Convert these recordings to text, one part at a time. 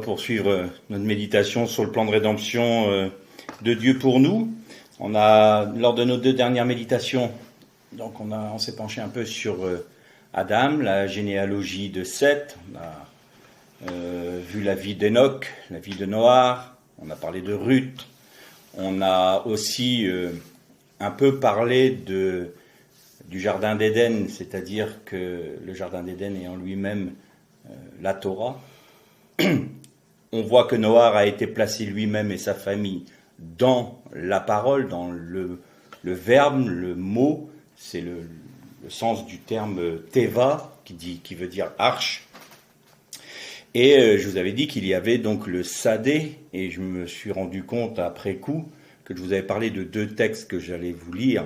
poursuivre notre méditation sur le plan de rédemption de Dieu pour nous. On a, lors de nos 2 dernières méditations, donc on s'est penché un peu sur Adam, la généalogie de Seth, on a vu la vie d'Enoch, la vie de Noah, on a parlé de Ruth, on a aussi un peu parlé du jardin d'Éden, c'est-à-dire que le jardin d'Éden est en lui-même la Torah. On voit que Noah a été placé lui-même et sa famille dans la parole, dans le verbe, le mot, c'est le sens du terme teva, qui veut dire arche. Et je vous avais dit qu'il y avait donc le sadé, et je me suis rendu compte après coup que je vous avais parlé de 2 textes que j'allais vous lire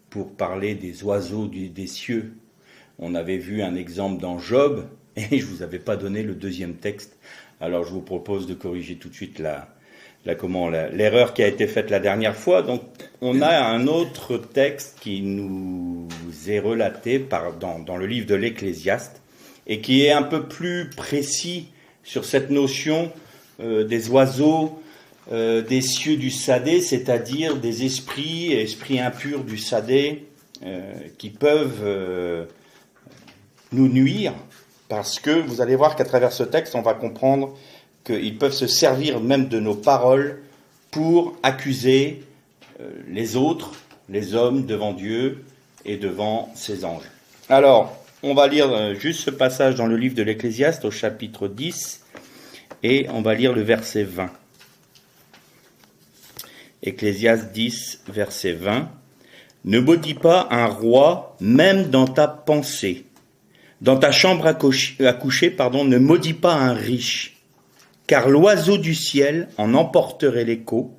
pour parler des oiseaux des cieux. On avait vu un exemple dans Job, et je vous avais pas donné le 2e texte. Alors je vous propose de corriger tout de suite l'erreur qui a été faite la dernière fois. Donc on a un autre texte qui nous est relaté dans le livre de l'Ecclésiaste et qui est un peu plus précis sur cette notion des oiseaux des cieux du Sadé, c'est-à-dire des esprits impurs du Sadé qui peuvent nous nuire. Parce que vous allez voir qu'à travers ce texte, on va comprendre qu'ils peuvent se servir même de nos paroles pour accuser les autres, les hommes, devant Dieu et devant ses anges. Alors, on va lire juste ce passage dans le livre de l'Ecclésiaste au chapitre 10 et on va lire le verset 20. Ecclésiaste 10, verset 20. « Ne maudis pas un roi même dans ta pensée. Dans ta chambre à coucher, ne maudis pas un riche, car l'oiseau du ciel en emporterait l'écho,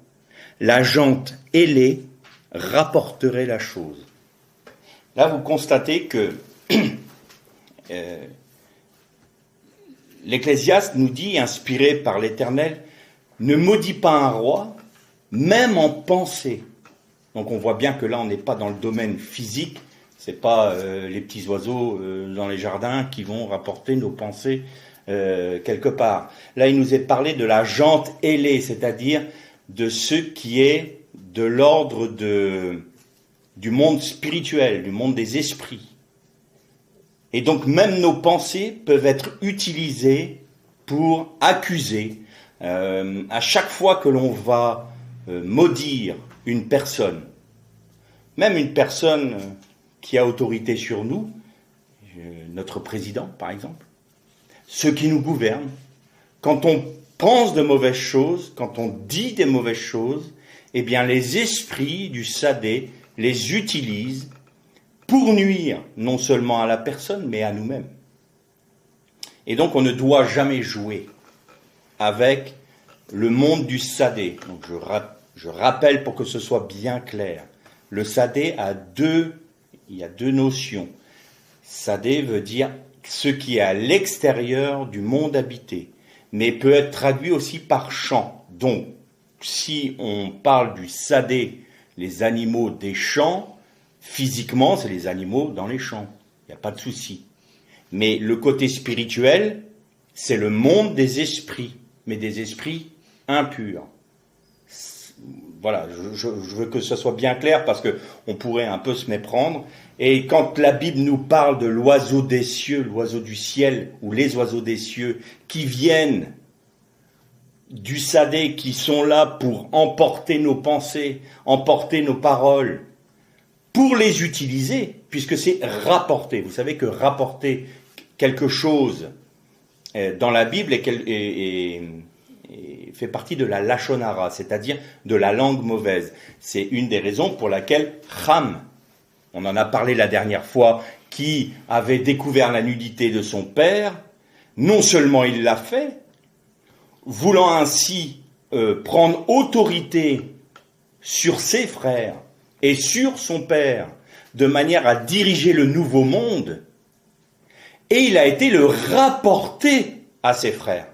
la jante ailée rapporterait la chose. » Là, vous constatez que l'Ecclésiaste nous dit, inspiré par l'Éternel, ne maudis pas un roi, même en pensée. Donc on voit bien que là, on n'est pas dans le domaine physique. C'est pas les petits oiseaux dans les jardins qui vont rapporter nos pensées quelque part. Là, il nous est parlé de la jante ailée, c'est-à-dire de ce qui est de l'ordre du monde spirituel, du monde des esprits. Et donc, même nos pensées peuvent être utilisées pour accuser. À chaque fois que l'on va maudire une personne, même une personne qui a autorité sur nous, notre président par exemple, ceux qui nous gouvernent, quand on pense de mauvaises choses, quand on dit des mauvaises choses, eh bien les esprits du Sadé les utilisent pour nuire non seulement à la personne, mais à nous-mêmes. Et donc on ne doit jamais jouer avec le monde du Sadé. Donc je rappelle pour que ce soit bien clair, le Sadé il y a 2 notions. Sadé veut dire ce qui est à l'extérieur du monde habité, mais peut être traduit aussi par champ. Donc, si on parle du Sadé, les animaux des champs, physiquement, c'est les animaux dans les champs. Il n'y a pas de souci. Mais le côté spirituel, c'est le monde des esprits, mais des esprits impurs. Voilà, je veux que ce soit bien clair parce que on pourrait un peu se méprendre. Et quand la Bible nous parle de l'oiseau des cieux, l'oiseau du ciel, ou les oiseaux des cieux, qui viennent du Sadé, qui sont là pour emporter nos pensées, emporter nos paroles, pour les utiliser, puisque c'est rapporter. Vous savez que rapporter quelque chose dans la Bible et fait partie de la lachonara, c'est-à-dire de la langue mauvaise. C'est une des raisons pour laquelle Cham, on en a parlé la dernière fois, qui avait découvert la nudité de son père, non seulement il l'a fait, voulant ainsi prendre autorité sur ses frères et sur son père, de manière à diriger le nouveau monde, et il a été le rapporter à ses frères.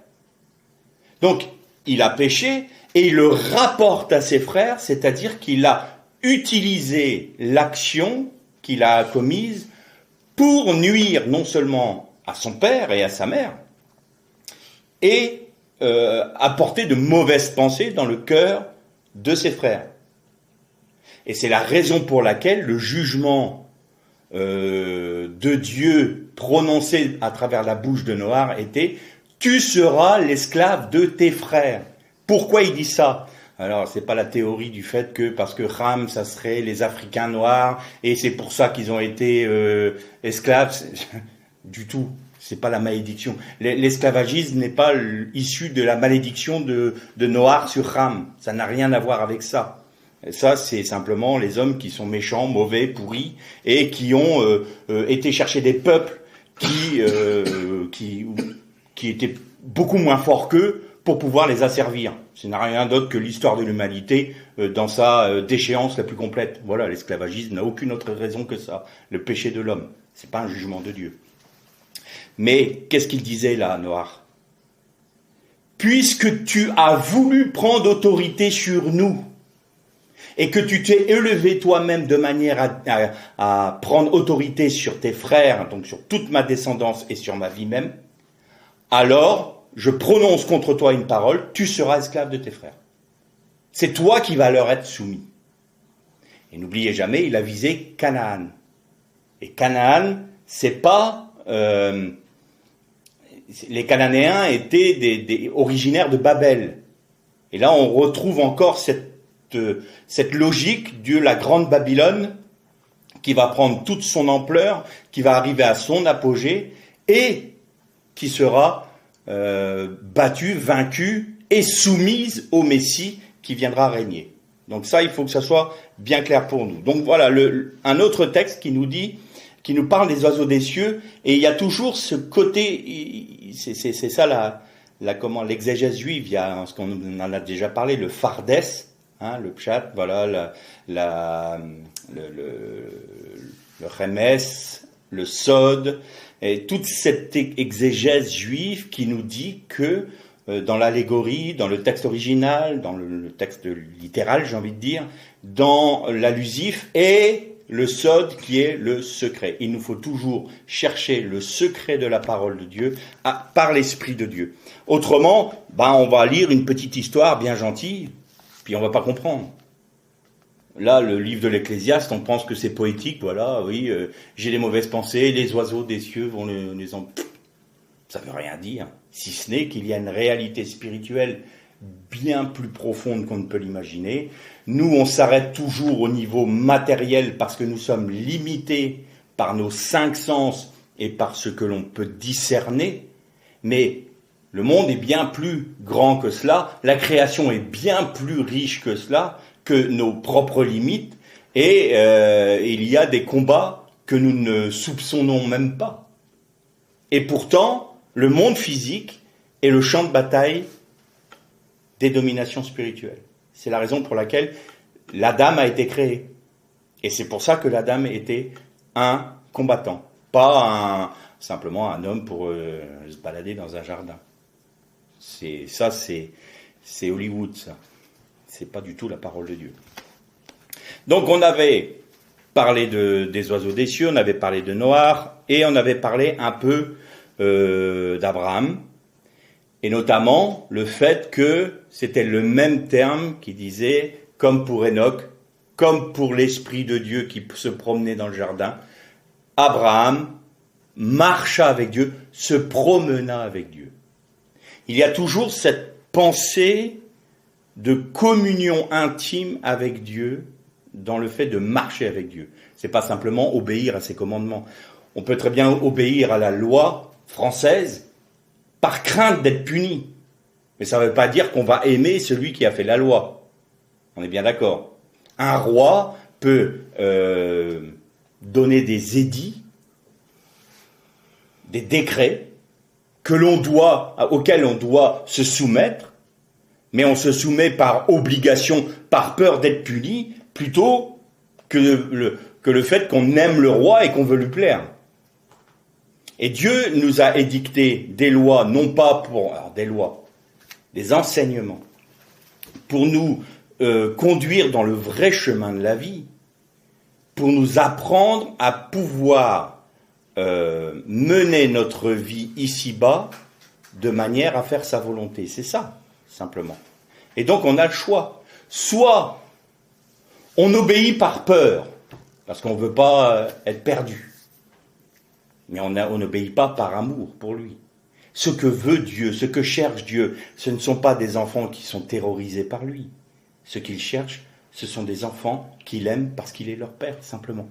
Donc, il a péché et il le rapporte à ses frères, c'est-à-dire qu'il a utilisé l'action qu'il a commise pour nuire non seulement à son père et à sa mère, et apporter de mauvaises pensées dans le cœur de ses frères. Et c'est la raison pour laquelle le jugement de Dieu prononcé à travers la bouche de Noach était « Tu seras l'esclave de tes frères ». Pourquoi il dit ça? Alors, c'est pas la théorie du fait que, parce que Ham, ça serait les Africains noirs, et c'est pour ça qu'ils ont été esclaves. Du tout. C'est pas la malédiction. L'esclavagisme n'est pas issu de la malédiction de Noach sur Ham. Ça n'a rien à voir avec ça. Ça, c'est simplement les hommes qui sont méchants, mauvais, pourris, et qui ont été chercher des peuples qui étaient beaucoup moins forts qu'eux pour pouvoir les asservir. Ce n'a rien d'autre que l'histoire de l'humanité dans sa déchéance la plus complète. Voilà, l'esclavagisme n'a aucune autre raison que ça. Le péché de l'homme. C'est pas un jugement de Dieu. Mais qu'est-ce qu'il disait là, Noach? Puisque tu as voulu prendre autorité sur nous, et que tu t'es élevé toi-même de manière à prendre autorité sur tes frères, donc sur toute ma descendance et sur ma vie même, alors je prononce contre toi une parole, tu seras esclave de tes frères. C'est toi qui vas leur être soumis. Et n'oubliez jamais, il a visé Canaan. Et Canaan, c'est pas... les Cananéens étaient des originaires de Babel. Et là, on retrouve encore cette logique de la grande Babylone qui va prendre toute son ampleur, qui va arriver à son apogée et qui sera battue, vaincue et soumise au Messie qui viendra régner. Donc ça, il faut que ça soit bien clair pour nous. Donc voilà, un autre texte qui nous parle des oiseaux des cieux, et il y a toujours ce côté, c'est ça l'exégèse juive, il y a ce qu'on en a déjà parlé, le phardès, hein, le pshat, voilà, le remes, le sod, et toute cette exégèse juive qui nous dit que dans l'allégorie, dans le texte original, dans le texte littéral, j'ai envie de dire, dans l'allusif et le sod qui est le secret. Il nous faut toujours chercher le secret de la parole de Dieu par l'Esprit de Dieu. Autrement, on va lire une petite histoire bien gentille, puis on va pas comprendre. Là, le livre de l'Ecclésiaste, on pense que c'est poétique, voilà, oui, j'ai des mauvaises pensées, les oiseaux des cieux vont les en... Ça veut rien dire, si ce n'est qu'il y a une réalité spirituelle bien plus profonde qu'on ne peut l'imaginer. Nous, on s'arrête toujours au niveau matériel parce que nous sommes limités par nos 5 sens et par ce que l'on peut discerner, mais le monde est bien plus grand que cela, la création est bien plus riche que cela, que nos propres limites, et il y a des combats que nous ne soupçonnons même pas. Et pourtant, le monde physique est le champ de bataille des dominations spirituelles. C'est la raison pour laquelle l'Adam a été créé. Et c'est pour ça que l'Adam était un combattant, pas simplement un homme pour se balader dans un jardin. C'est Hollywood, ça. C'est pas du tout la parole de Dieu. Donc on avait parlé des oiseaux des cieux, on avait parlé de Noach, et on avait parlé un peu d'Abraham, et notamment le fait que c'était le même terme qui disait, comme pour Enoch, comme pour l'Esprit de Dieu qui se promenait dans le jardin, Abraham marcha avec Dieu, se promena avec Dieu. Il y a toujours cette pensée de communion intime avec Dieu dans le fait de marcher avec Dieu. C'est pas simplement obéir à ses commandements. On peut très bien obéir à la loi française par crainte d'être puni. Mais ça ne veut pas dire qu'on va aimer celui qui a fait la loi. On est bien d'accord. Un roi peut donner des édits, des décrets auxquels on doit se soumettre, mais on se soumet par obligation, par peur d'être puni, plutôt que le fait qu'on aime le roi et qu'on veut lui plaire. Et Dieu nous a édicté des lois, non pas des enseignements, pour nous conduire dans le vrai chemin de la vie, pour nous apprendre à pouvoir mener notre vie ici-bas de manière à faire sa volonté. C'est ça, simplement. Et donc on a le choix. Soit on obéit par peur, parce qu'on ne veut pas être perdu. Mais on n'obéit pas par amour pour lui. Ce que veut Dieu, ce que cherche Dieu, ce ne sont pas des enfants qui sont terrorisés par lui. Ce qu'il cherche, ce sont des enfants qu'il aime parce qu'il est leur Père, simplement.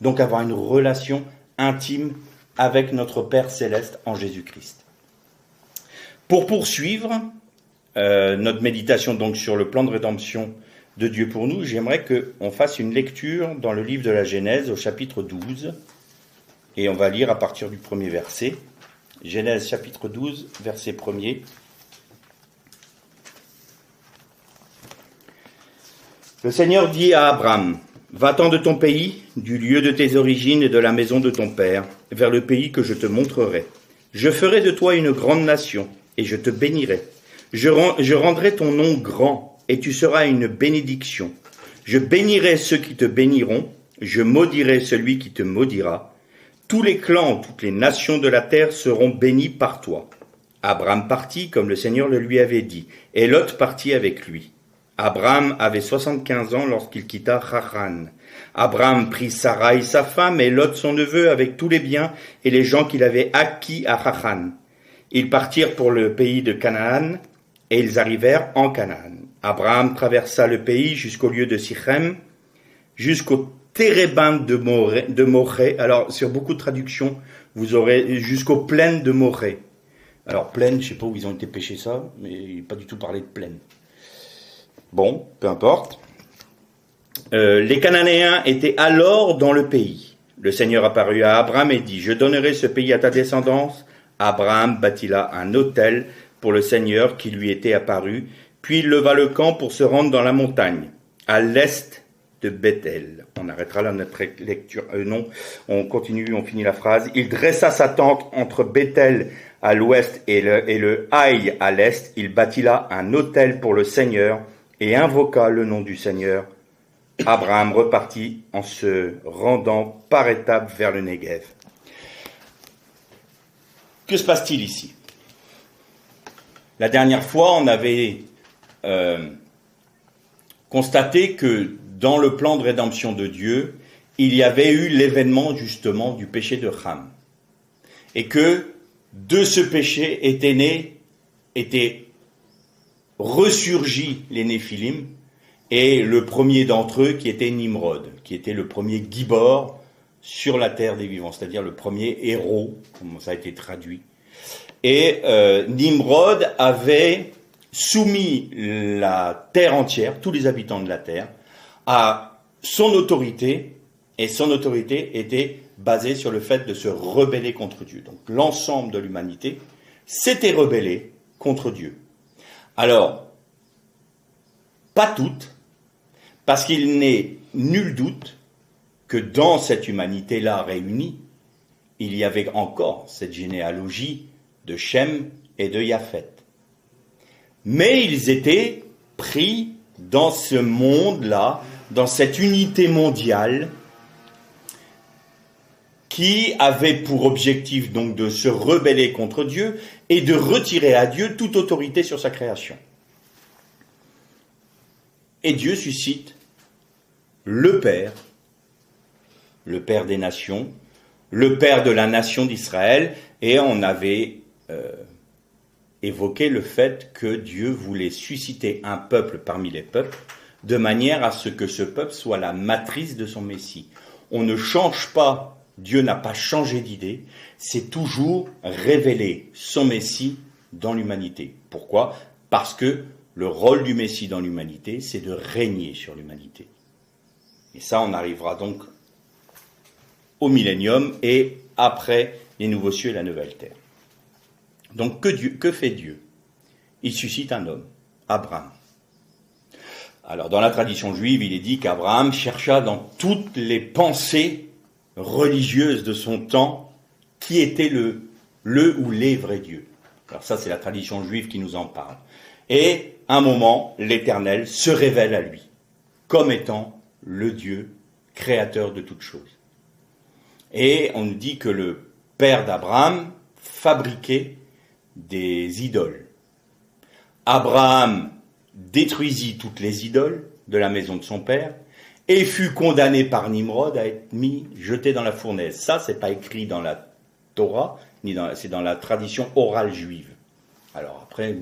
Donc avoir une relation intime avec notre Père céleste en Jésus-Christ. Pour poursuivre notre méditation donc sur le plan de rédemption de Dieu pour nous, j'aimerais qu'on fasse une lecture dans le livre de la Genèse au chapitre 12, et on va lire à partir du premier verset. Genèse chapitre 12, verset 1er. Le Seigneur dit à Abraham, « Va-t'en de ton pays, du lieu de tes origines et de la maison de ton père, vers le pays que je te montrerai. Je ferai de toi une grande nation, et je te bénirai. Je rendrai ton nom grand, et tu seras une bénédiction. Je bénirai ceux qui te béniront, je maudirai celui qui te maudira. Tous les clans, toutes les nations de la terre seront bénis par toi. » Abraham partit comme le Seigneur le lui avait dit, et Lot partit avec lui. Abraham avait 75 ans lorsqu'il quitta Haran. Abraham prit Sarai sa femme et Lot son neveu avec tous les biens et les gens qu'il avait acquis à Haran. Ils partirent pour le pays de Canaan et ils arrivèrent en Canaan. Abraham traversa le pays jusqu'au lieu de Sichem, jusqu'au Térébinthe de Morée. Alors, sur beaucoup de traductions, vous aurez jusqu'aux plaines de Morée. Alors, plaines, je ne sais pas où ils ont été pêcher ça, mais il n'est pas du tout parlé de plaines. Bon, peu importe. Les Cananéens étaient alors dans le pays. Le Seigneur apparut à Abraham et dit, « Je donnerai ce pays à ta descendance. » Abraham bâtit là un autel pour le Seigneur qui lui était apparu, puis il leva le camp pour se rendre dans la montagne, à l'est de Bethel. On arrêtera là notre lecture. Non, on continue, on finit la phrase. Il dressa sa tente entre Bethel à l'ouest et le Haï à l'est. Il bâtit là un autel pour le Seigneur et invoqua le nom du Seigneur. Abraham repartit en se rendant par étapes vers le Néguev. Que se passe-t-il ici? La dernière fois, on avait constaté que dans le plan de rédemption de Dieu, il y avait eu l'événement justement du péché de Ham. Et que de ce péché étaient ressurgis les Néphilim, et le premier d'entre eux qui était Nimrod, qui était le premier Gibor sur la terre des vivants, c'est-à-dire le premier héros, comme ça a été traduit. Et Nimrod avait soumis la terre entière, tous les habitants de la terre, à son autorité, et son autorité était basée sur le fait de se rebeller contre Dieu. Donc l'ensemble de l'humanité s'était rebellé contre Dieu. Alors, pas toutes, parce qu'il n'est nul doute que dans cette humanité-là réunie, il y avait encore cette généalogie de Shem et de Japhet. Mais ils étaient pris dans ce monde-là, dans cette unité mondiale, qui avait pour objectif donc de se rebeller contre Dieu et de retirer à Dieu toute autorité sur sa création. Et Dieu suscite le Père des nations, le Père de la nation d'Israël, et on avait évoqué le fait que Dieu voulait susciter un peuple parmi les peuples, de manière à ce que ce peuple soit la matrice de son Messie. On ne change pas, Dieu n'a pas changé d'idée, c'est toujours révéler son Messie dans l'humanité. Pourquoi? Parce que le rôle du Messie dans l'humanité, c'est de régner sur l'humanité. Et ça, on arrivera donc au millénium et après les nouveaux cieux et la nouvelle terre. Donc que fait Dieu? Il suscite un homme, Abraham. Alors dans la tradition juive, il est dit qu'Abraham chercha dans toutes les pensées religieuses de son temps qui était le ou les vrais dieux. Alors ça, c'est la tradition juive qui nous en parle. Et à un moment, l'Éternel se révèle à lui comme étant le Dieu créateur de toutes choses. Et on nous dit que le père d'Abraham fabriquait des idoles. Abraham détruisit toutes les idoles de la maison de son père et fut condamné par Nimrod à être jeté dans la fournaise. Ça, c'est pas écrit dans la Torah, c'est dans la tradition orale juive. Alors après,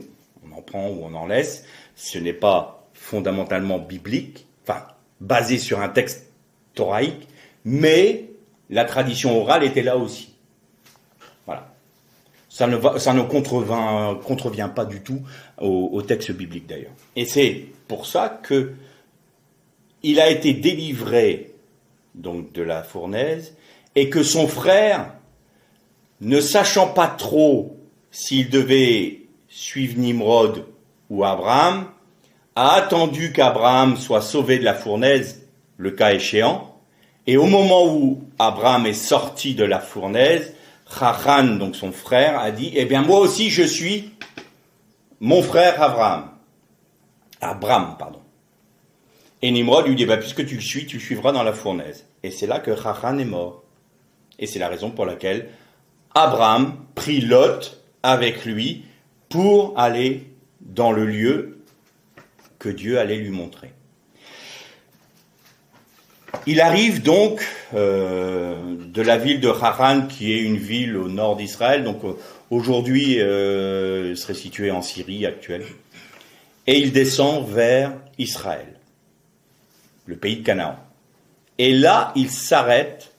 on en prend ou on en laisse. Ce n'est pas fondamentalement biblique, enfin, basé sur un texte toraïque, mais la tradition orale était là aussi. Voilà. Ça ne contrevient pas du tout au texte biblique d'ailleurs. Et c'est pour ça que il a été délivré donc de la fournaise et que son frère, ne sachant pas trop s'il devait suivre Nimrod ou Abraham, a attendu qu'Abraham soit sauvé de la fournaise, le cas échéant, et au moment où Abraham est sorti de la fournaise, Haran, donc son frère, a dit, eh bien moi aussi je suis mon frère Abraham, pardon. Et Nimrod lui dit, puisque tu le suis, tu le suivras dans la fournaise. Et c'est là que Haran est mort. Et c'est la raison pour laquelle Abraham prit Lot avec lui pour aller dans le lieu que Dieu allait lui montrer. Il arrive donc de la ville de Haran, qui est une ville au nord d'Israël, donc aujourd'hui serait située en Syrie actuelle, et il descend vers Israël, le pays de Canaan. Et là, il s'arrête,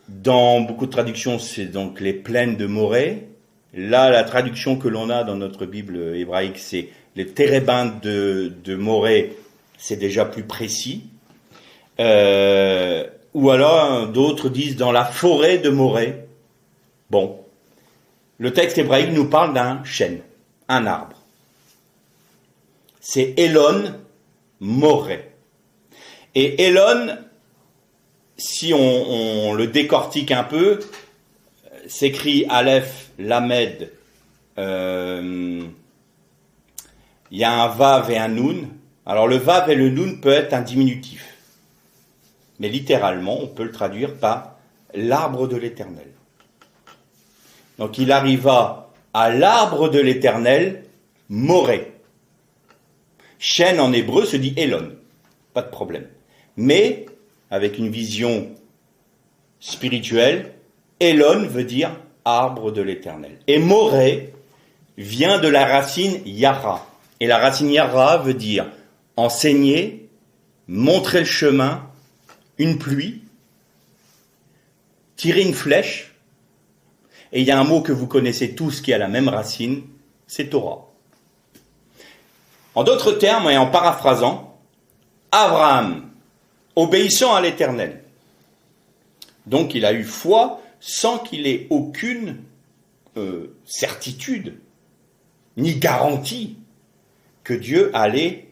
dans beaucoup de traductions, c'est donc les plaines de Morée. Là, la traduction que l'on a dans notre Bible hébraïque, c'est les térébintes de Morée, c'est déjà plus précis. Ou alors, d'autres disent dans la forêt de Morée. Bon, le texte hébraïque nous parle d'un chêne, un arbre. C'est Elon Morée. Et Elon, si on le décortique un peu, s'écrit Aleph, Lamed, il y a un Vav et un Nun. Alors le Vav et le Nun peut être un diminutif. Mais littéralement, on peut le traduire par l'arbre de l'Éternel. Donc il arriva à l'arbre de l'Éternel, Morée. Chêne en hébreu se dit Elon, pas de problème. Mais, avec une vision spirituelle, Elon veut dire arbre de l'Éternel. Et Morée vient de la racine Yara. Et la racine Yara veut dire enseigner, montrer le chemin, une pluie, tirer une flèche. Et il y a un mot que vous connaissez tous qui a la même racine, c'est Torah. En d'autres termes, et en paraphrasant, Abraham, obéissant à l'Éternel. Donc il a eu foi sans qu'il ait aucune certitude, ni garantie que Dieu allait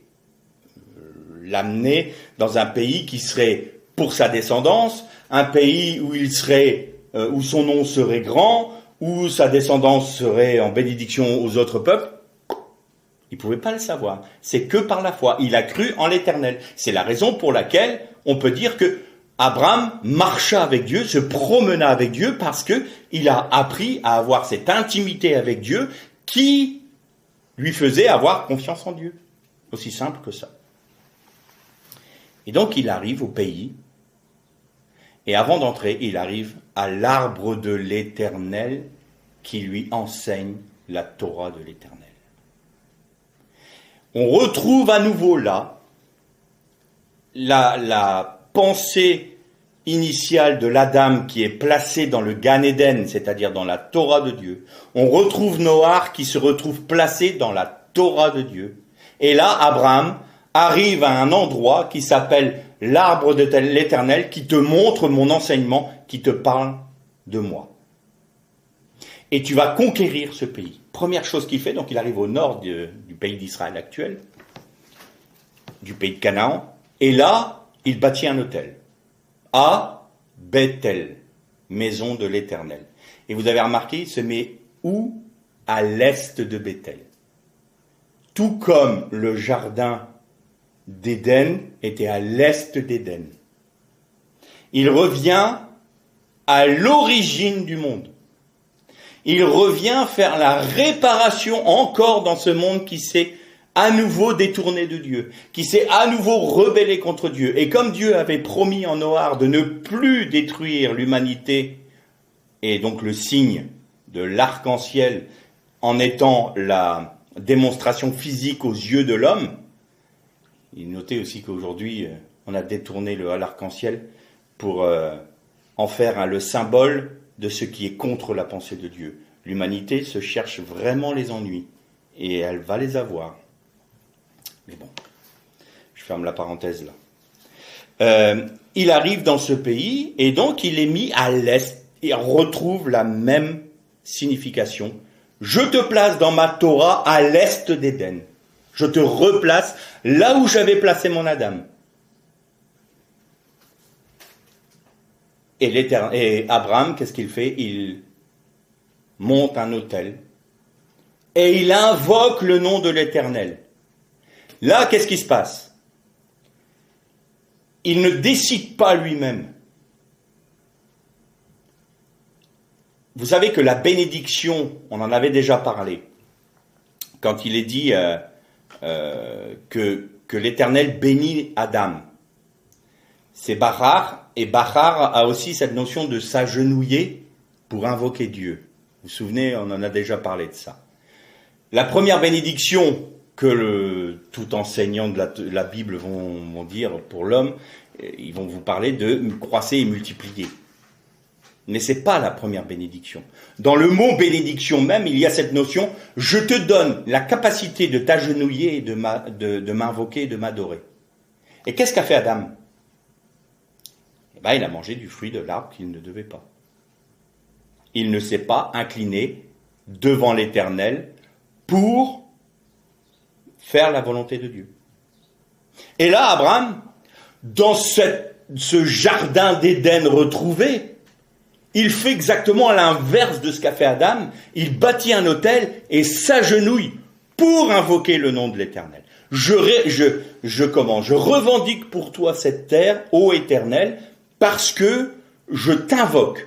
l'amener dans un pays qui serait pour sa descendance, un pays où où son nom serait grand, où sa descendance serait en bénédiction aux autres peuples. Il ne pouvait pas le savoir. C'est que par la foi. Il a cru en l'Éternel. C'est la raison pour laquelle on peut dire que Abraham marcha avec Dieu, se promena avec Dieu, parce qu'il a appris à avoir cette intimité avec Dieu qui lui faisait avoir confiance en Dieu. Aussi simple que ça. Et donc il arrive au pays, et avant d'entrer, il arrive à l'arbre de l'Éternel qui lui enseigne la Torah de l'Éternel. On retrouve à nouveau là la pensée initiale de l'Adam qui est placée dans le Gan Eden, c'est-à-dire dans la Torah de Dieu. On retrouve Noach qui se retrouve placé dans la Torah de Dieu. Et là, Abraham arrive à un endroit qui s'appelle l'arbre de l'Éternel, qui te montre mon enseignement, qui te parle de moi. Et tu vas conquérir ce pays. Première chose qu'il fait, donc il arrive au nord du pays d'Israël actuel, du pays de Canaan, et là, il bâtit un autel, à Bethel, maison de l'Éternel. Et vous avez remarqué, il se met où? À l'est de Bethel. Tout comme le jardin d'Éden était à l'est d'Éden. Il revient à l'origine du monde. Il revient faire la réparation encore dans ce monde qui s'est à nouveau détourné de Dieu, qui s'est à nouveau rebellé contre Dieu. Et comme Dieu avait promis en Noar de ne plus détruire l'humanité, et donc le signe de l'arc-en-ciel en étant la démonstration physique aux yeux de l'homme, il notait aussi qu'aujourd'hui, on a détourné l'arc-en-ciel pour en faire le symbole de ce qui est contre la pensée de Dieu. L'humanité se cherche vraiment les ennuis, et elle va les avoir. Mais bon, je ferme la parenthèse là. Il arrive dans ce pays, et donc il est mis à l'est, et retrouve la même signification. Je te place dans ma Torah à l'est d'Éden. Je te replace là où j'avais placé mon Adam. Et Abraham, qu'est-ce qu'il fait? Il monte un autel et il invoque le nom de l'Éternel. Là, qu'est-ce qui se passe? Il ne décide pas lui-même. Vous savez que la bénédiction, on en avait déjà parlé, quand il est dit que l'Éternel bénit Adam. C'est Bahar, et Bahar a aussi cette notion de s'agenouiller pour invoquer Dieu. Vous vous souvenez, on en a déjà parlé de ça. La première bénédiction que tout enseignant de la Bible vont dire pour l'homme, ils vont vous parler de croissez et multiplier. Mais ce n'est pas la première bénédiction. Dans le mot bénédiction même, il y a cette notion, je te donne la capacité de t'agenouiller et de m'invoquer et de m'adorer. Et qu'est-ce qu'a fait Adam? Il a mangé du fruit de l'arbre qu'il ne devait pas. Il ne s'est pas incliné devant l'Éternel pour faire la volonté de Dieu. Et là, Abraham, dans ce jardin d'Éden retrouvé, il fait exactement l'inverse de ce qu'a fait Adam. Il bâtit un autel et s'agenouille pour invoquer le nom de l'Éternel. Je revendique pour toi cette terre, ô Éternel, parce que je t'invoque.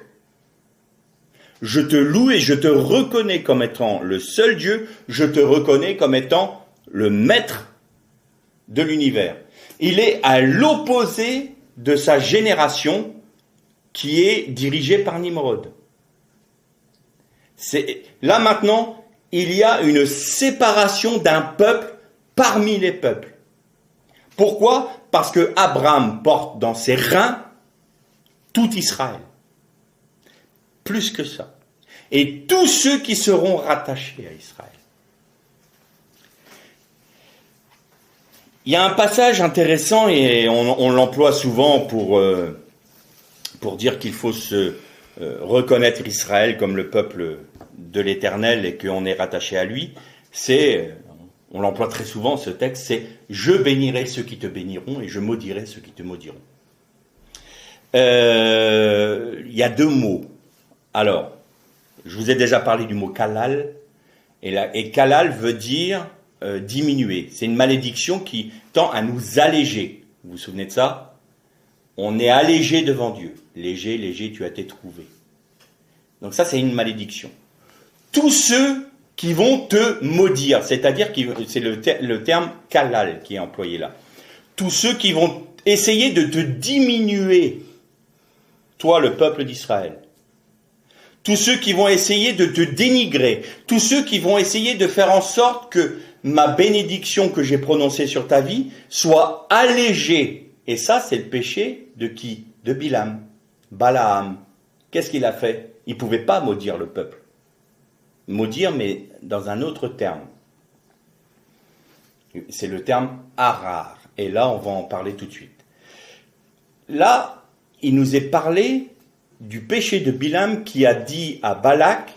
Je te loue et je te reconnais comme étant le seul Dieu. Je te reconnais comme étant le maître de l'univers. Il est à l'opposé de sa génération qui est dirigée par Nimrod. Là maintenant, il y a une séparation d'un peuple parmi les peuples. Pourquoi? Parce que Abraham porte dans ses reins tout Israël. Plus que ça. Et tous ceux qui seront rattachés à Israël. Il y a un passage intéressant et on l'emploie souvent pour dire qu'il faut reconnaître Israël comme le peuple de l'Éternel et qu'on est rattaché à lui. On l'emploie très souvent ce texte, c'est « Je bénirai ceux qui te béniront et je maudirai ceux qui te maudiront ». Il y a deux mots. Alors, je vous ai déjà parlé du mot kalal, et kalal veut dire diminuer. C'est une malédiction qui tend à nous alléger. Vous vous souvenez de ça? On est allégé devant Dieu. Léger, léger, tu as été trouvé. Donc ça, c'est une malédiction. Tous ceux qui vont te maudire, c'est-à-dire c'est le terme kalal qui est employé là. Tous ceux qui vont essayer de te diminuer, toi, le peuple d'Israël. Tous ceux qui vont essayer de te dénigrer, tous ceux qui vont essayer de faire en sorte que ma bénédiction que j'ai prononcée sur ta vie soit allégée. Et ça, c'est le péché de qui? De Bilam, Balaam. Qu'est-ce qu'il a fait? Il ne pouvait pas maudire le peuple. Maudire, mais dans un autre terme. C'est le terme harar. Et là, on va en parler tout de suite. Là, il nous est parlé du péché de Bilam qui a dit à Balak,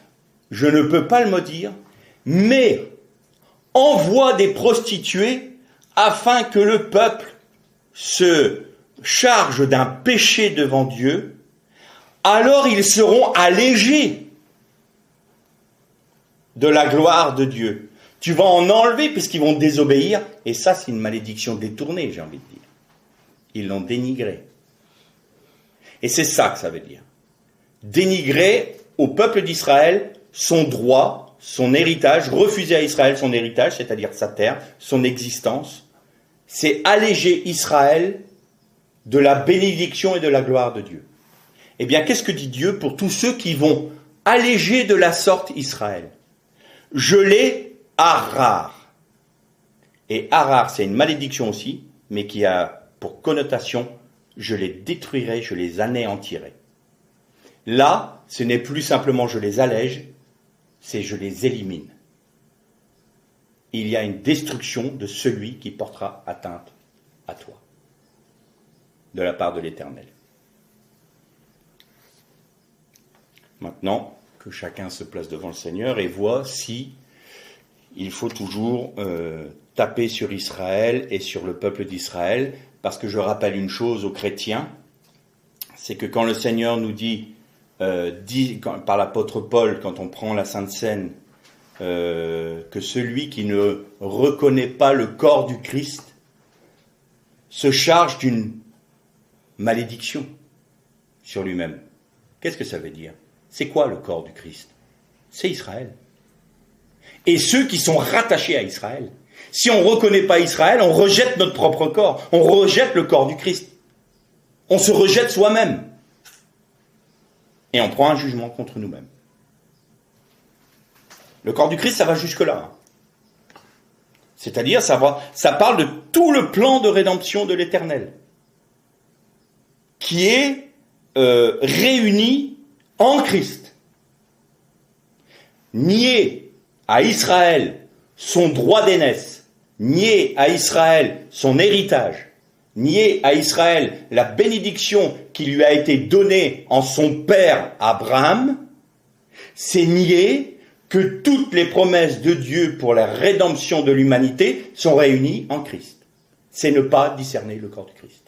je ne peux pas le maudire, mais envoie des prostituées afin que le peuple se charge d'un péché devant Dieu, alors ils seront allégés de la gloire de Dieu. Tu vas en enlever puisqu'ils vont désobéir, et ça c'est une malédiction détournée, j'ai envie de dire. Ils l'ont dénigré. Et c'est ça que ça veut dire. Dénigrer au peuple d'Israël son droit, son héritage, refuser à Israël son héritage, c'est-à-dire sa terre, son existence, c'est alléger Israël de la bénédiction et de la gloire de Dieu. Eh bien, qu'est-ce que dit Dieu pour tous ceux qui vont alléger de la sorte Israël? Je les harar. Et harar, c'est une malédiction aussi, mais qui a pour connotation, je les détruirai, je les anéantirai. Là, ce n'est plus simplement je les allège, c'est je les élimine. Il y a une destruction de celui qui portera atteinte à toi, de la part de l'Éternel. Maintenant, que chacun se place devant le Seigneur et voit si il faut toujours taper sur Israël et sur le peuple d'Israël, parce que je rappelle une chose aux chrétiens, c'est que quand le Seigneur nous dit par l'apôtre Paul, quand on prend la Sainte Seine, que celui qui ne reconnaît pas le corps du Christ se charge d'une malédiction sur lui-même. Qu'est-ce que ça veut dire? C'est quoi le corps du Christ? C'est Israël. Et ceux qui sont rattachés à Israël. Si on ne reconnaît pas Israël, on rejette notre propre corps. On rejette le corps du Christ. On se rejette soi-même. Et on prend un jugement contre nous-mêmes. Le corps du Christ, ça va jusque-là. C'est-à-dire, ça parle de tout le plan de rédemption de l'Éternel, qui est réuni en Christ. Nier à Israël son droit d'aînesse, nier à Israël son héritage, nier à Israël la bénédiction qui lui a été donnée en son père Abraham, c'est nier que toutes les promesses de Dieu pour la rédemption de l'humanité sont réunies en Christ. C'est ne pas discerner le corps du Christ.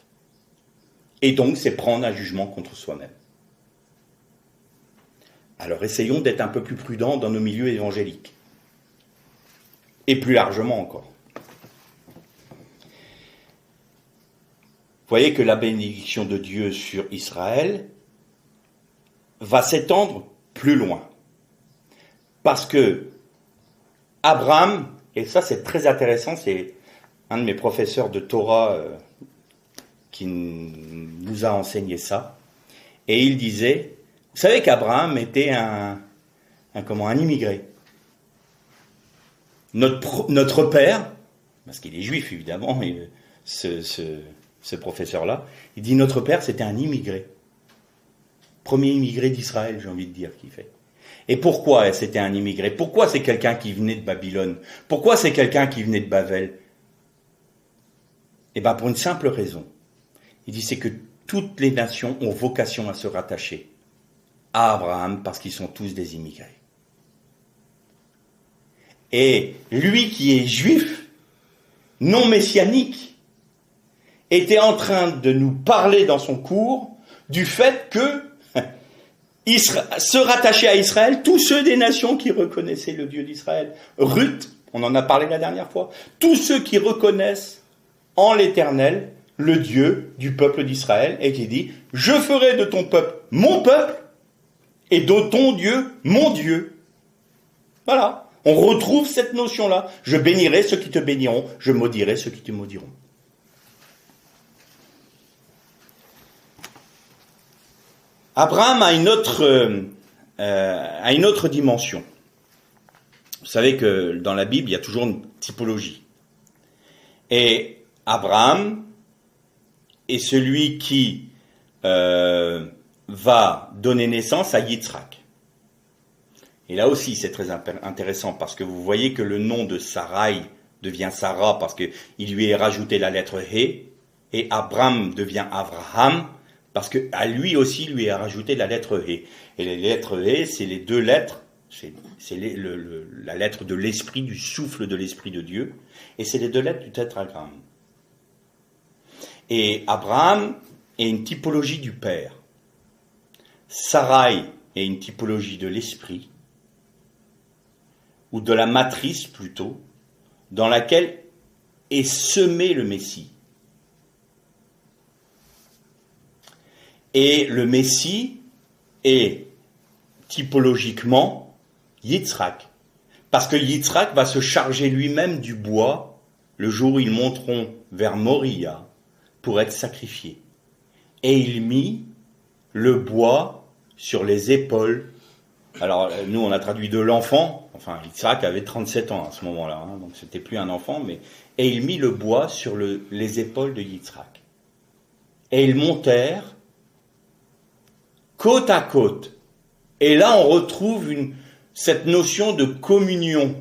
Et donc, c'est prendre un jugement contre soi-même. Alors, essayons d'être un peu plus prudents dans nos milieux évangéliques. Et plus largement encore. Vous voyez que la bénédiction de Dieu sur Israël va s'étendre plus loin. Parce que Abraham, et ça c'est très intéressant, c'est un de mes professeurs de Torah qui nous a enseigné ça, et il disait, vous savez qu'Abraham était un immigré. Notre père, parce qu'il est juif évidemment, ce professeur-là, il dit notre père c'était un immigré. Premier immigré d'Israël, j'ai envie de dire, qu'il fait. Et pourquoi c'était un immigré? Pourquoi c'est quelqu'un qui venait de Babylone? Pourquoi c'est quelqu'un qui venait de Babel? Eh bien, pour une simple raison. Il dit, c'est que toutes les nations ont vocation à se rattacher à Abraham parce qu'ils sont tous des immigrés. Et lui qui est juif, non messianique, était en train de nous parler dans son cours du fait que se rattacher à Israël, tous ceux des nations qui reconnaissaient le Dieu d'Israël. Ruth, on en a parlé la dernière fois, tous ceux qui reconnaissent en l'Éternel le Dieu du peuple d'Israël et qui dit « Je ferai de ton peuple mon peuple et de ton Dieu mon Dieu ». Voilà, on retrouve cette notion-là. Je bénirai ceux qui te béniront, je maudirai ceux qui te maudiront. Abraham a une autre dimension. Vous savez que dans la Bible, il y a toujours une typologie. Et Abraham est celui qui va donner naissance à Yitzhak. Et là aussi, c'est très intéressant parce que vous voyez que le nom de Sarai devient Sarah parce qu'il lui est rajouté la lettre He, et Abraham devient Avraham parce qu'à lui aussi, lui est rajouté la lettre He. Et les lettres He, c'est les deux lettres, c'est la lettre de l'esprit, du souffle de l'esprit de Dieu, et c'est les deux lettres du tétragramme. Et Abraham est une typologie du Père. Sarai est une typologie de l'esprit, ou de la matrice plutôt, dans laquelle est semé le Messie. Et le Messie est typologiquement Yitzhak. Parce que Yitzhak va se charger lui-même du bois le jour où ils monteront vers Moria pour être sacrifiés. Et il mit le bois sur les épaules. Alors nous on a traduit de l'enfant, enfin Yitzhak avait 37 ans à ce moment-là, hein, donc c'était plus un enfant, et il mit le bois sur les épaules de Yitzhak. Et ils montèrent côte à côte. Et là on retrouve cette notion de communion.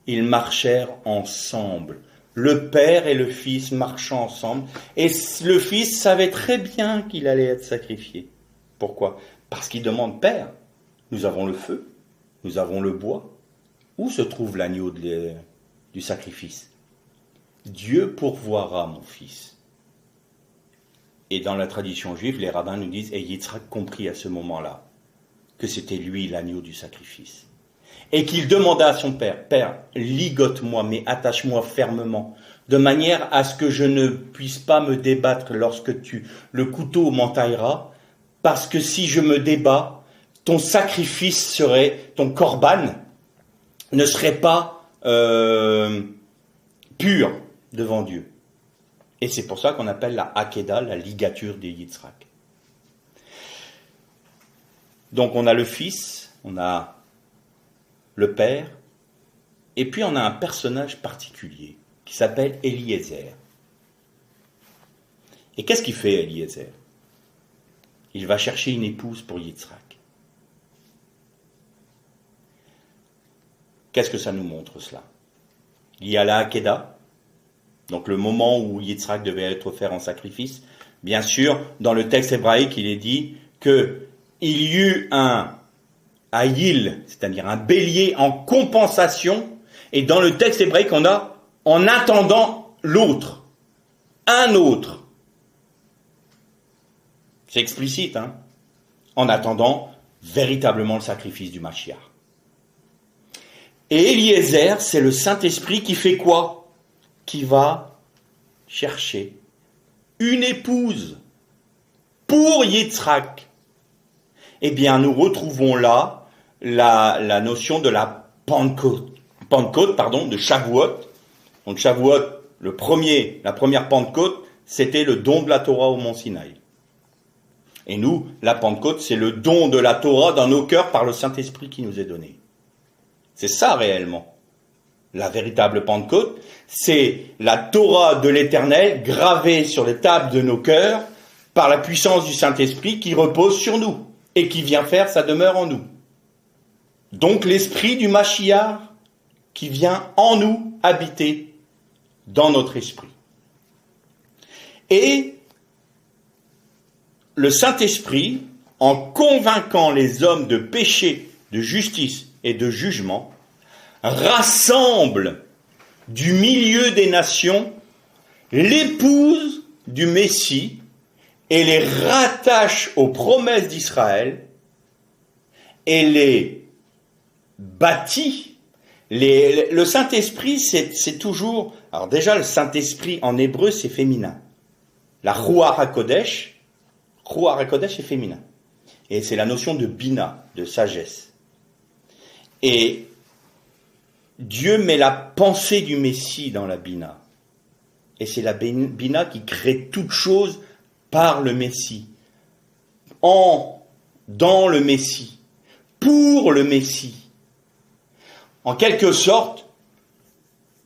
Ils marchèrent ensemble. Le père et le fils marchant ensemble. Et le fils savait très bien qu'il allait être sacrifié. Pourquoi ? Parce qu'il demande, Père, nous avons le feu, nous avons le bois. Où se trouve l'agneau du sacrifice ? Dieu pourvoira, mon fils. Et dans la tradition juive, les rabbins nous disent, et Yitzhak comprit à ce moment-là, que c'était lui l'agneau du sacrifice. Et qu'il demanda à son père, Père, ligote-moi, mais attache-moi fermement, de manière à ce que je ne puisse pas me débattre lorsque le couteau m'entaillera, parce que si je me débat, ton sacrifice ton korban, ne serait pas pur devant Dieu. Et c'est pour ça qu'on appelle la Hakeda, la ligature des Yitzhak. Donc on a le fils, on a le père, et puis on a un personnage particulier qui s'appelle Eliezer. Et qu'est-ce qu'il fait Eliezer ? Il va chercher une épouse pour Yitzhak. Qu'est-ce que ça nous montre cela ? Il y a la Hakeda, donc le moment où Yitzhak devait être offert en sacrifice. Bien sûr, dans le texte hébraïque, il est dit qu'il y eut un Aïl, c'est-à-dire un bélier en compensation, et dans le texte hébraïque, on a en attendant l'autre, un autre. C'est explicite, hein ? En attendant véritablement le sacrifice du Mashiach. Et Eliezer, c'est le Saint-Esprit qui fait quoi ? Qui va chercher une épouse pour Yitzhak. Eh bien, nous retrouvons là la notion de la Pentecôte, de Shavuot. Donc Shavuot, la première Pentecôte, c'était le don de la Torah au mont Sinaï. Et nous, la Pentecôte, c'est le don de la Torah dans nos cœurs par le Saint-Esprit qui nous est donné. C'est ça réellement. La véritable Pentecôte, c'est la Torah de l'Éternel gravée sur les tables de nos cœurs par la puissance du Saint-Esprit qui repose sur nous et qui vient faire sa demeure en nous. Donc l'esprit du Mashiach qui vient en nous habiter dans notre esprit. Et le Saint-Esprit, en convainquant les hommes de péché, de justice et de jugement, rassemble du milieu des nations l'épouse du Messie et les rattache aux promesses d'Israël et les bâtit. Le Saint-Esprit, c'est toujours... Alors déjà, le Saint-Esprit en hébreu, c'est féminin. La Ruach HaKodesh est féminin. Et c'est la notion de Bina, de sagesse. Et Dieu met la pensée du Messie dans la Bina. Et c'est la Bina qui crée toute chose par le Messie. Dans le Messie. Pour le Messie. En quelque sorte,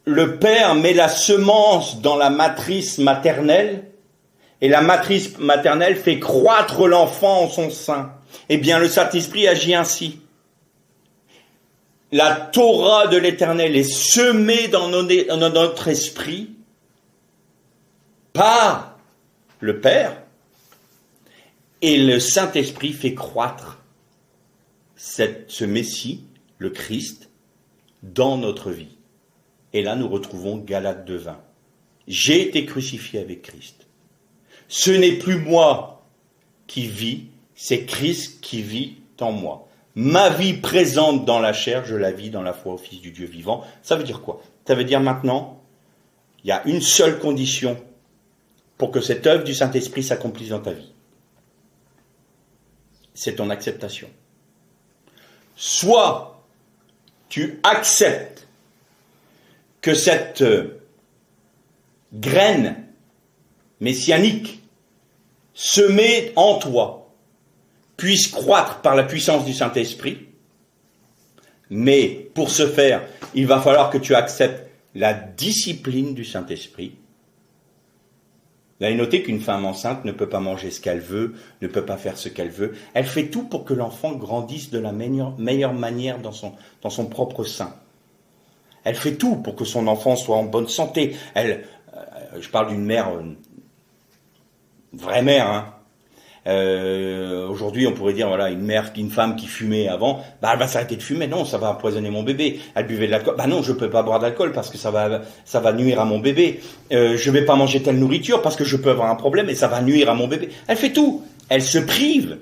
le Père met la semence dans la matrice maternelle, et la matrice maternelle fait croître l'enfant en son sein. Eh bien, le Saint-Esprit agit ainsi. La Torah de l'Éternel est semée dans notre esprit par le Père, et le Saint-Esprit fait croître ce Messie, le Christ, dans notre vie. Et là, nous retrouvons Galates 2:20. J'ai été crucifié avec Christ. Ce n'est plus moi qui vis, c'est Christ qui vit en moi. Ma vie présente dans la chair, je la vis dans la foi au Fils du Dieu vivant. Ça veut dire quoi ? Ça veut dire maintenant, il y a une seule condition pour que cette œuvre du Saint-Esprit s'accomplisse dans ta vie. C'est ton acceptation. soit tu acceptes que cette graine messianique semée en toi puisse croître par la puissance du Saint-Esprit, mais pour ce faire, il va falloir que tu acceptes la discipline du Saint-Esprit. Vous avez noté qu'une femme enceinte ne peut pas manger ce qu'elle veut, ne peut pas faire ce qu'elle veut. Elle fait tout pour que l'enfant grandisse de la meilleure manière dans son propre sein. Elle fait tout pour que son enfant soit en bonne santé. Je parle d'une mère, vraie mère, hein. Aujourd'hui, on pourrait dire, voilà, une femme qui fumait avant, elle va s'arrêter de fumer. Non, ça va empoisonner mon bébé. Elle buvait de l'alcool. Non, je peux pas boire d'alcool parce que ça va nuire à mon bébé. Je vais pas manger telle nourriture parce que je peux avoir un problème et ça va nuire à mon bébé. Elle fait tout. Elle se prive.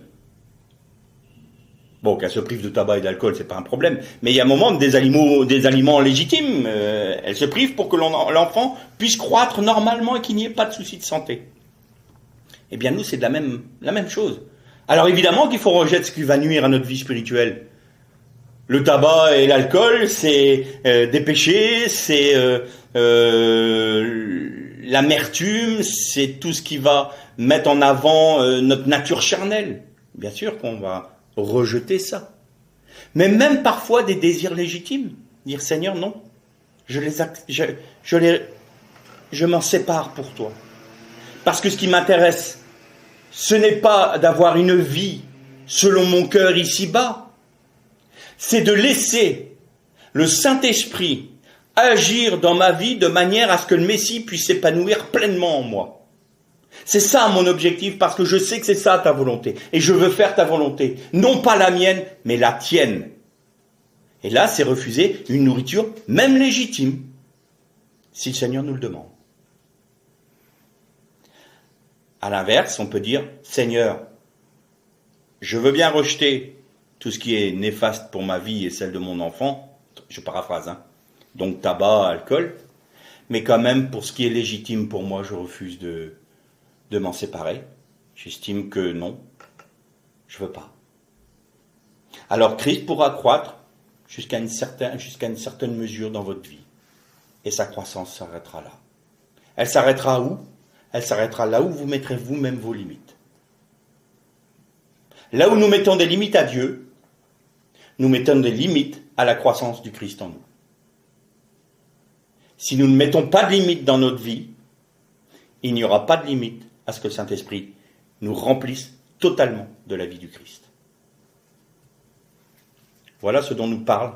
Bon, qu'elle se prive de tabac et d'alcool, c'est pas un problème. Mais il y a un moment des aliments légitimes. Elle se prive pour que l'enfant puisse croître normalement et qu'il n'y ait pas de souci de santé. Eh bien, nous, c'est la même chose. Alors, évidemment qu'il faut rejeter ce qui va nuire à notre vie spirituelle. Le tabac et l'alcool, c'est des péchés, c'est l'amertume, c'est tout ce qui va mettre en avant notre nature charnelle. Bien sûr qu'on va rejeter ça. Mais même parfois des désirs légitimes. Dire, Seigneur, non, je m'en sépare pour toi. Parce que ce qui m'intéresse, ce n'est pas d'avoir une vie selon mon cœur ici-bas, c'est de laisser le Saint-Esprit agir dans ma vie de manière à ce que le Messie puisse s'épanouir pleinement en moi. C'est ça mon objectif, parce que je sais que c'est ça ta volonté. Et je veux faire ta volonté. Non pas la mienne, mais la tienne. Et là, c'est refuser une nourriture, même légitime, si le Seigneur nous le demande. À l'inverse, on peut dire, Seigneur, je veux bien rejeter tout ce qui est néfaste pour ma vie et celle de mon enfant, je paraphrase, hein, donc tabac, alcool, mais quand même, pour ce qui est légitime pour moi, je refuse de m'en séparer. J'estime que non, je veux pas. Alors Christ pourra croître jusqu'à une certaine mesure dans votre vie, et sa croissance s'arrêtera là. Elle s'arrêtera où ? Elle s'arrêtera là où vous mettrez vous-même vos limites. Là où nous mettons des limites à Dieu, nous mettons des limites à la croissance du Christ en nous. Si nous ne mettons pas de limites dans notre vie, il n'y aura pas de limite à ce que le Saint-Esprit nous remplisse totalement de la vie du Christ. Voilà ce dont nous parle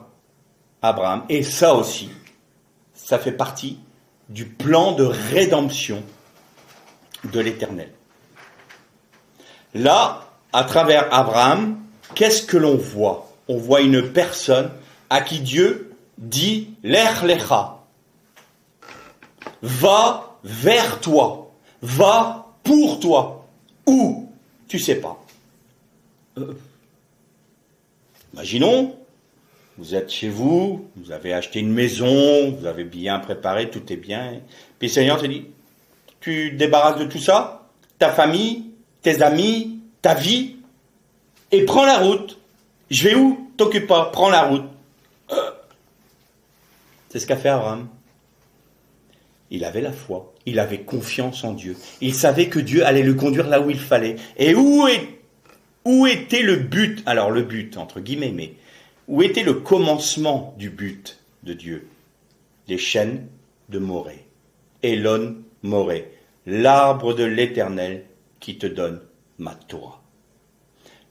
Abraham. Et ça aussi, ça fait partie du plan de rédemption de l'Éternel. Là, à travers Abraham, qu'est-ce que l'on voit ? On voit une personne à qui Dieu dit « Lech lecha » va vers toi, va pour toi. Où ? Tu sais pas. Imaginons, vous êtes chez vous, vous avez acheté une maison, vous avez bien préparé, tout est bien. Puis le Seigneur te dit, tu te débarrasses de tout ça, ta famille, tes amis, ta vie, et prends la route. Je vais où ? T'occupe pas, prends la route. C'est ce qu'a fait Abraham. Il avait la foi, il avait confiance en Dieu. Il savait que Dieu allait le conduire là où il fallait. Et où était le but ? Alors le but, entre guillemets, mais où était le commencement du but de Dieu ? Les chênes de Morée. Elon Morée, l'arbre de l'Éternel qui te donne ma Torah.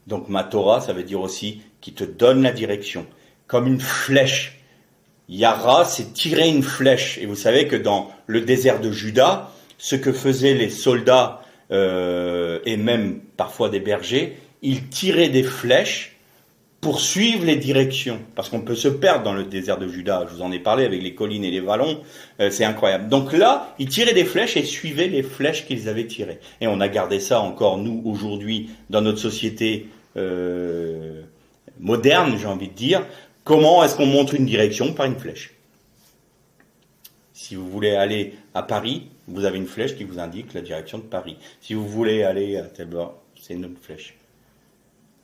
Donc ma Torah, ça veut dire aussi qui te donne la direction, comme une flèche. Yara, c'est tirer une flèche. Et vous savez que dans le désert de Juda, ce que faisaient les soldats et même parfois des bergers, ils tiraient des flèches pour suivre les directions. Parce qu'on peut se perdre dans le désert de Juda. Je vous en ai parlé avec les collines et les vallons. C'est incroyable. Donc là, ils tiraient des flèches et suivaient les flèches qu'ils avaient tirées. Et on a gardé ça encore, nous, aujourd'hui, dans notre société moderne, j'ai envie de dire. Comment est-ce qu'on montre une direction ? Par une flèche. Si vous voulez aller à Paris, vous avez une flèche qui vous indique la direction de Paris. Si vous voulez aller à tel bord, c'est une autre flèche.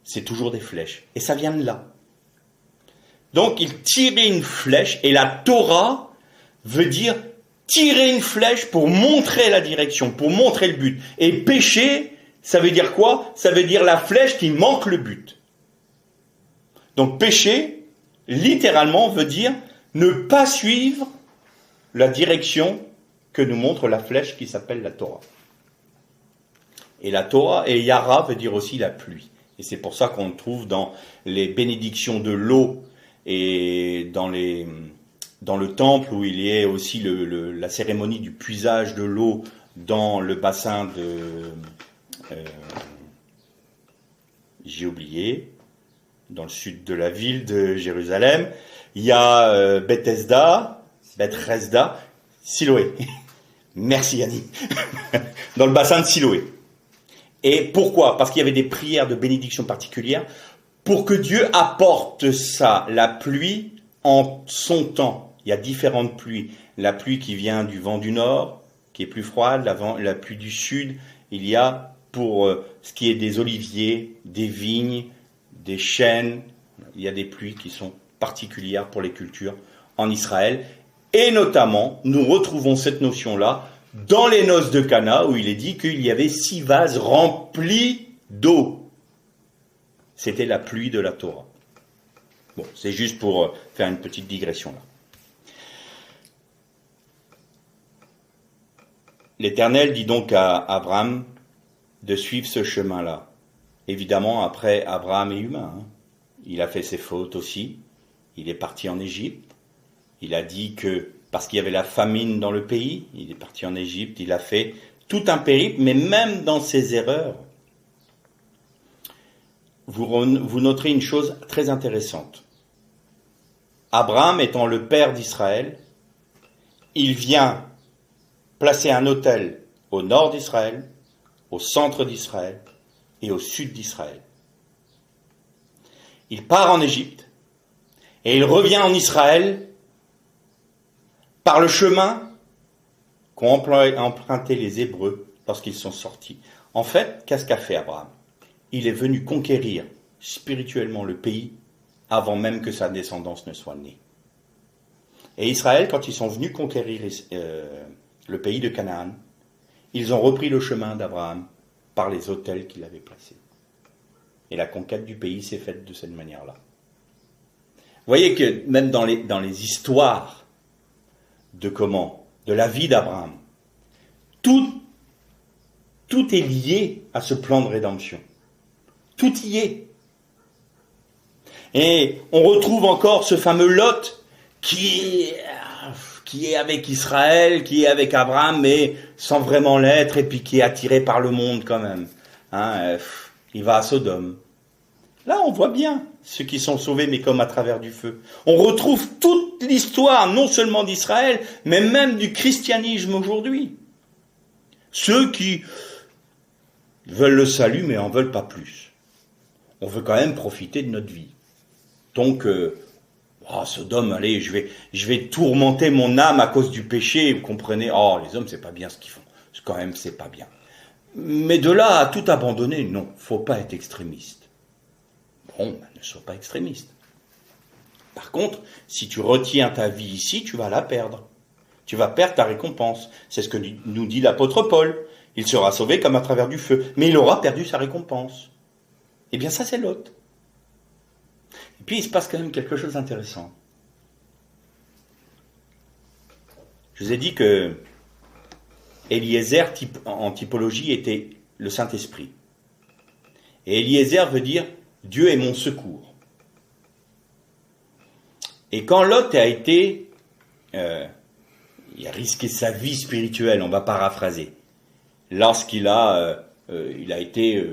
C'est toujours des flèches. Et ça vient de là. Donc il tirait une flèche, et la Torah veut dire tirer une flèche pour montrer la direction, pour montrer le but. Et péché, ça veut dire quoi? Ça veut dire la flèche qui manque le but. Donc péché, littéralement, veut dire ne pas suivre la direction que nous montre la flèche qui s'appelle la Torah. Et la Torah, et Yara veut dire aussi la pluie. Et c'est pour ça qu'on trouve dans les bénédictions de l'eau et dans le temple où il y a aussi la cérémonie du puisage de l'eau dans le bassin j'ai oublié, dans le sud de la ville de Jérusalem. Il y a Bethesda, Siloé. Merci Annie. Dans le bassin de Siloé. Et pourquoi? Parce qu'il y avait des prières de bénédiction particulières pour que Dieu apporte ça, la pluie, en son temps. Il y a différentes pluies. La pluie qui vient du vent du nord, qui est plus froide, la pluie du sud. Il y a pour ce qui est des oliviers, des vignes, des chênes, il y a des pluies qui sont particulières pour les cultures en Israël. Et notamment, nous retrouvons cette notion-là dans les noces de Cana, où il est dit qu'il y avait 6 vases remplis d'eau. C'était la pluie de la Torah. Bon, c'est juste pour faire une petite digression là. L'Éternel dit donc à Abraham de suivre ce chemin-là. Évidemment, après, Abraham est humain. Il a fait ses fautes aussi. Il est parti en Égypte. Il a dit que, parce qu'il y avait la famine dans le pays, il est parti en Égypte. Il a fait tout un périple, mais même dans ses erreurs, vous noterez une chose très intéressante. Abraham étant le père d'Israël, il vient placer un autel au nord d'Israël, au centre d'Israël et au sud d'Israël. Il part en Égypte et il revient en Israël par le chemin qu'ont emprunté les Hébreux lorsqu'ils sont sortis. En fait, qu'est-ce qu'a fait Abraham? Il est venu conquérir spirituellement le pays avant même que sa descendance ne soit née. Et Israël, quand ils sont venus conquérir le pays de Canaan, ils ont repris le chemin d'Abraham par les autels qu'il avait placés. Et la conquête du pays s'est faite de cette manière-là. Vous voyez que même dans les histoires de la vie d'Abraham, tout est lié à ce plan de rédemption. Tout y est. Et on retrouve encore ce fameux Lot qui est avec Israël, qui est avec Abraham, mais sans vraiment l'être, et puis qui est attiré par le monde quand même. Il va à Sodome. Là, on voit bien ceux qui sont sauvés, mais comme à travers du feu. On retrouve toute l'histoire, non seulement d'Israël, mais même du christianisme aujourd'hui. Ceux qui veulent le salut, mais en veulent pas plus. On veut quand même profiter de notre vie. Donc, Sodome, allez, je vais tourmenter mon âme à cause du péché. Vous comprenez? Les hommes, c'est pas bien ce qu'ils font. C'est pas bien. Mais de là à tout abandonner, non, faut pas être extrémiste. Bon, ne sois pas extrémiste. Par contre, si tu retiens ta vie ici, tu vas la perdre. Tu vas perdre ta récompense. C'est ce que nous dit l'apôtre Paul. Il sera sauvé comme à travers du feu, mais il aura perdu sa récompense. Eh bien, ça, c'est Lot. Et puis, il se passe quand même quelque chose d'intéressant. Je vous ai dit que Eliezer, en typologie, était le Saint-Esprit. Et Eliezer veut dire « Dieu est mon secours ». Et quand Lot a été... il a risqué sa vie spirituelle, on va paraphraser. Lorsqu'il a été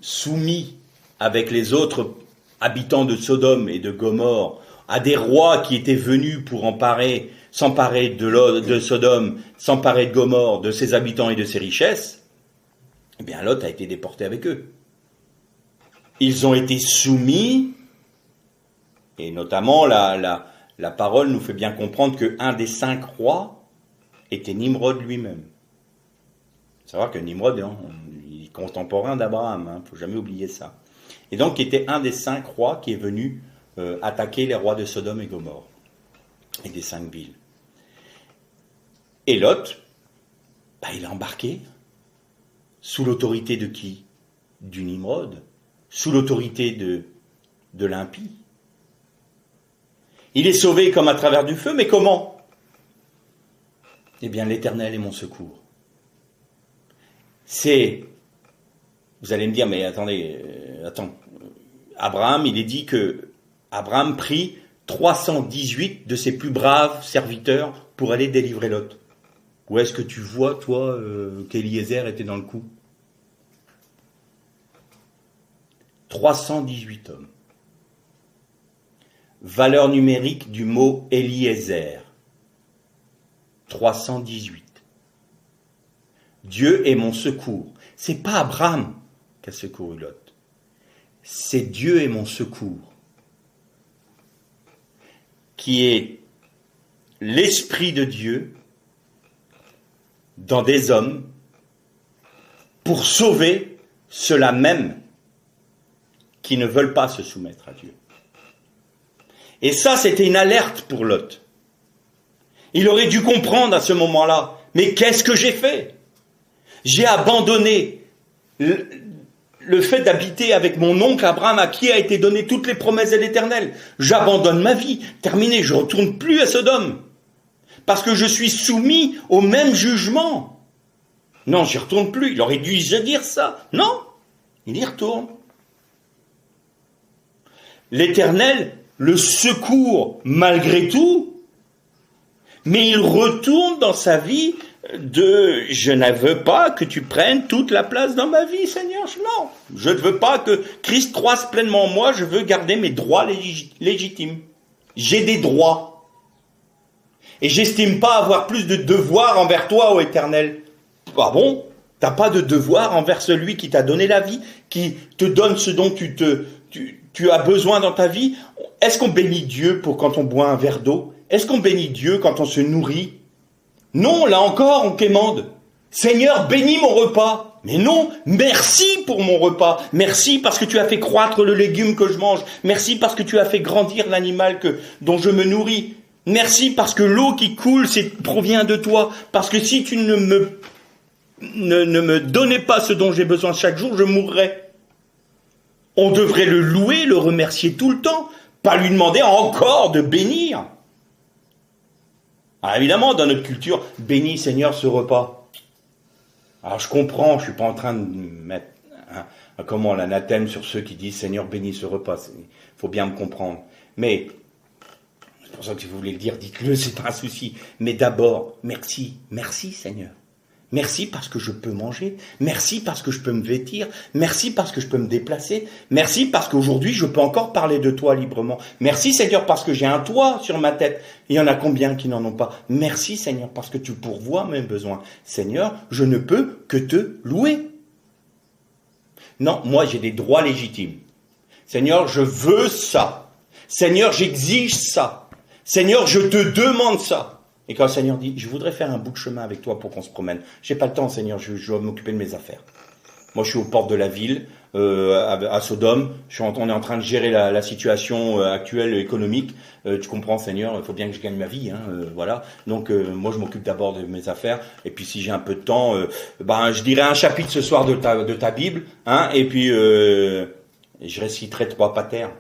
soumis avec les autres habitants de Sodome et de Gomorrhe à des rois qui étaient venus pour s'emparer de Sodome, s'emparer de Gomorrhe, de ses habitants et de ses richesses, eh bien Lot a été déporté avec eux. Ils ont été soumis, et notamment la parole nous fait bien comprendre qu'un des 5 rois était Nimrod lui-même. Il faut savoir que Nimrod, il est contemporain d'Abraham, faut jamais oublier ça. Et donc, il était un des 5 rois qui est venu attaquer les rois de Sodome et Gomorrhe et des 5 villes. Et Lot, il est embarqué sous l'autorité de qui? Du Nimrod, sous l'autorité de l'impie. Il est sauvé comme à travers du feu, mais comment? Eh bien, l'Éternel est mon secours. Vous allez me dire, mais attendez, Abraham, il est dit que Abraham prit 318 de ses plus braves serviteurs pour aller délivrer Lot. Où est-ce que tu vois, toi, qu'Éliézer était dans le coup? 318 hommes. Valeur numérique du mot Éliézer. 318. Dieu est mon secours. C'est pas Abraham qui a secouru Lot. C'est Dieu est mon secours. Qui est l'Esprit de Dieu dans des hommes pour sauver ceux-là même qui ne veulent pas se soumettre à Dieu. Et ça, c'était une alerte pour Lot. Il aurait dû comprendre à ce moment-là, mais qu'est-ce que j'ai fait? J'ai abandonné le fait d'habiter avec mon oncle Abraham, à qui a été donné toutes les promesses de l'Éternel. J'abandonne ma vie, terminé, je ne retourne plus à Sodome. Parce que je suis soumis au même jugement. Non, j'y retourne plus. Il aurait dû se dire ça. Non, il y retourne. L'Éternel le secourt malgré tout, mais il retourne dans sa vie de « je ne veux pas que tu prennes toute la place dans ma vie, Seigneur. Non, je ne veux pas que Christ croisse pleinement en moi, je veux garder mes droits légitimes. J'ai des droits. Et j'estime pas avoir plus de devoirs envers toi, ô Éternel. » Ah bon? T'as pas de devoir envers celui qui t'a donné la vie, qui te donne ce dont tu as besoin dans ta vie? Est-ce qu'on bénit Dieu pour quand on boit un verre d'eau? Est-ce qu'on bénit Dieu quand on se nourrit? Non, là encore, on quémande. Seigneur, bénis mon repas. Mais non, merci pour mon repas. Merci parce que tu as fait croître le légume que je mange. Merci parce que tu as fait grandir l'animal dont je me nourris. Merci parce que l'eau qui coule provient de toi. Parce que si tu ne me donnais pas ce dont j'ai besoin chaque jour, je mourrais. On devrait le louer, le remercier tout le temps, pas lui demander encore de bénir. Alors évidemment, dans notre culture, bénis Seigneur ce repas. Alors je comprends, je suis pas en train de mettre l'anathème sur ceux qui disent Seigneur bénis ce repas. Il faut bien me comprendre. Mais c'est pour ça que si vous voulez le dire, dites-le, c'est pas un souci. Mais d'abord, merci Seigneur. Merci parce que je peux manger. Merci parce que je peux me vêtir. Merci parce que je peux me déplacer. Merci parce qu'aujourd'hui, je peux encore parler de toi librement. Merci Seigneur parce que j'ai un toit sur ma tête. Il y en a combien qui n'en ont pas? Merci Seigneur parce que tu pourvois mes besoins. Seigneur, je ne peux que te louer. Non, moi j'ai des droits légitimes. Seigneur, je veux ça. Seigneur, j'exige ça. Seigneur, je te demande ça. Et quand le Seigneur dit, je voudrais faire un bout de chemin avec toi pour qu'on se promène. J'ai pas le temps, Seigneur, je dois m'occuper de mes affaires. Moi, je suis aux portes de la ville, à Sodome. On est en train de gérer la situation actuelle économique. Tu comprends, Seigneur, il faut bien que je gagne ma vie, voilà. Donc, moi, je m'occupe d'abord de mes affaires. Et puis, si j'ai un peu de temps, je dirai un chapitre ce soir de ta Bible, et puis je réciterai 3 patères.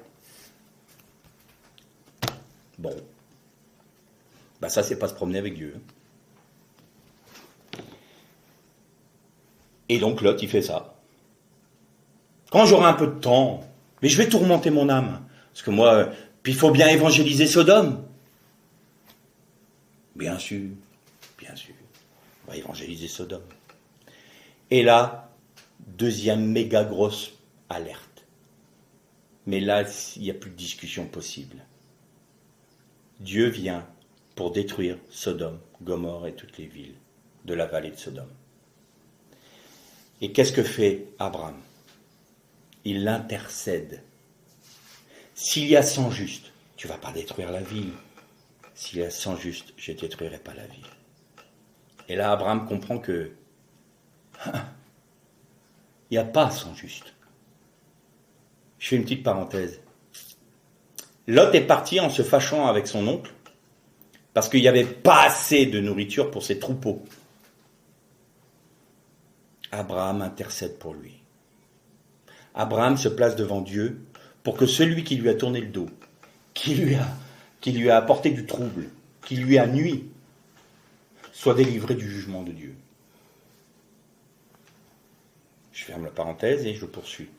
Bon. Ça, c'est pas se promener avec Dieu. Et donc, Lot, il fait ça. Quand j'aurai un peu de temps, mais je vais tourmenter mon âme. Parce que moi, puis il faut bien évangéliser Sodome. Bien sûr. On va évangéliser Sodome. Et là, deuxième méga grosse alerte. Mais là, il n'y a plus de discussion possible. Dieu vient pour détruire Sodome, Gomorrhe et toutes les villes de la vallée de Sodome. Et qu'est-ce que fait Abraham? Il l'intercède. S'il y a 100 justes, tu ne vas pas détruire la ville. S'il y a 100 justes, je ne détruirai pas la ville. Et là, Abraham comprend que il n'y a pas 100 justes. Je fais une petite parenthèse. Lot est parti en se fâchant avec son oncle, parce qu'il n'y avait pas assez de nourriture pour ses troupeaux. Abraham intercède pour lui. Abraham se place devant Dieu pour que celui qui lui a tourné le dos, qui lui a apporté du trouble, qui lui a nui, soit délivré du jugement de Dieu. Je ferme la parenthèse et je poursuis.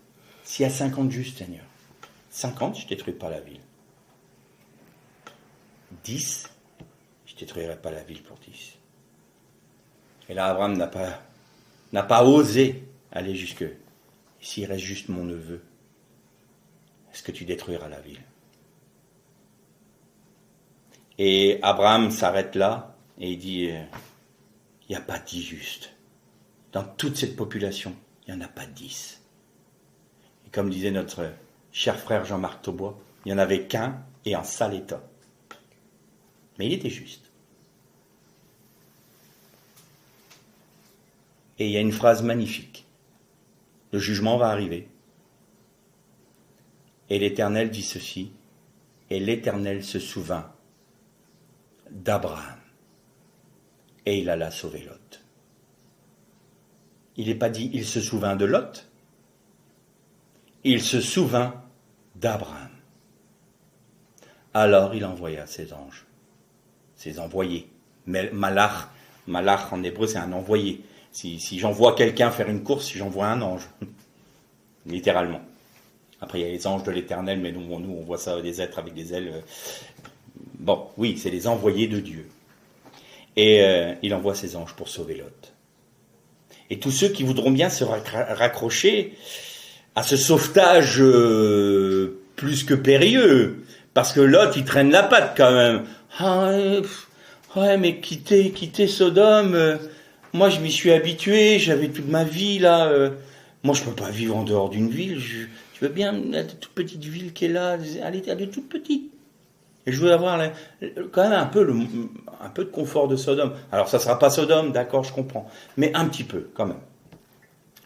S'il y a 50 justes, Seigneur, 50, je ne détruis pas la ville. 10, je ne détruirai pas la ville pour 10. Et là, Abraham n'a pas osé aller jusque. S'il reste juste mon neveu, est-ce que tu détruiras la ville? Et Abraham s'arrête là et il dit, il n'y a pas 10 justes. Dans toute cette population, il n'y en a pas 10. Et comme disait notre cher frère Jean-Marc Taubois, il n'y en avait qu'un et en sale état. Mais il était juste. Et il y a une phrase magnifique. Le jugement va arriver. Et l'Éternel dit ceci. Et l'Éternel se souvint d'Abraham. Et il alla sauver Lot. Il n'est pas dit il se souvint de Lot. Il se souvint d'Abraham. Alors il envoya ses anges. Ses envoyés. Mais malach en hébreu c'est un envoyé. Si j'envoie quelqu'un faire une course, si j'envoie un ange. Littéralement. Après, il y a les anges de l'Éternel, mais nous, on voit ça, des êtres avec des ailes. Bon, oui, c'est les envoyés de Dieu. Et il envoie ses anges pour sauver Lot. Et tous ceux qui voudront bien se raccrocher à ce sauvetage plus que périlleux, parce que Lot, il traîne la patte quand même. Ah, ouais, mais quitter Sodome... moi, je m'y suis habitué, j'avais toute ma vie, là. Moi, je peux pas vivre en dehors d'une ville. Je veux bien la toute petite ville qui est là. Elle est toute petite. Et je veux avoir quand même un peu de confort de Sodome. Alors, ça sera pas Sodome, d'accord, je comprends. Mais un petit peu, quand même.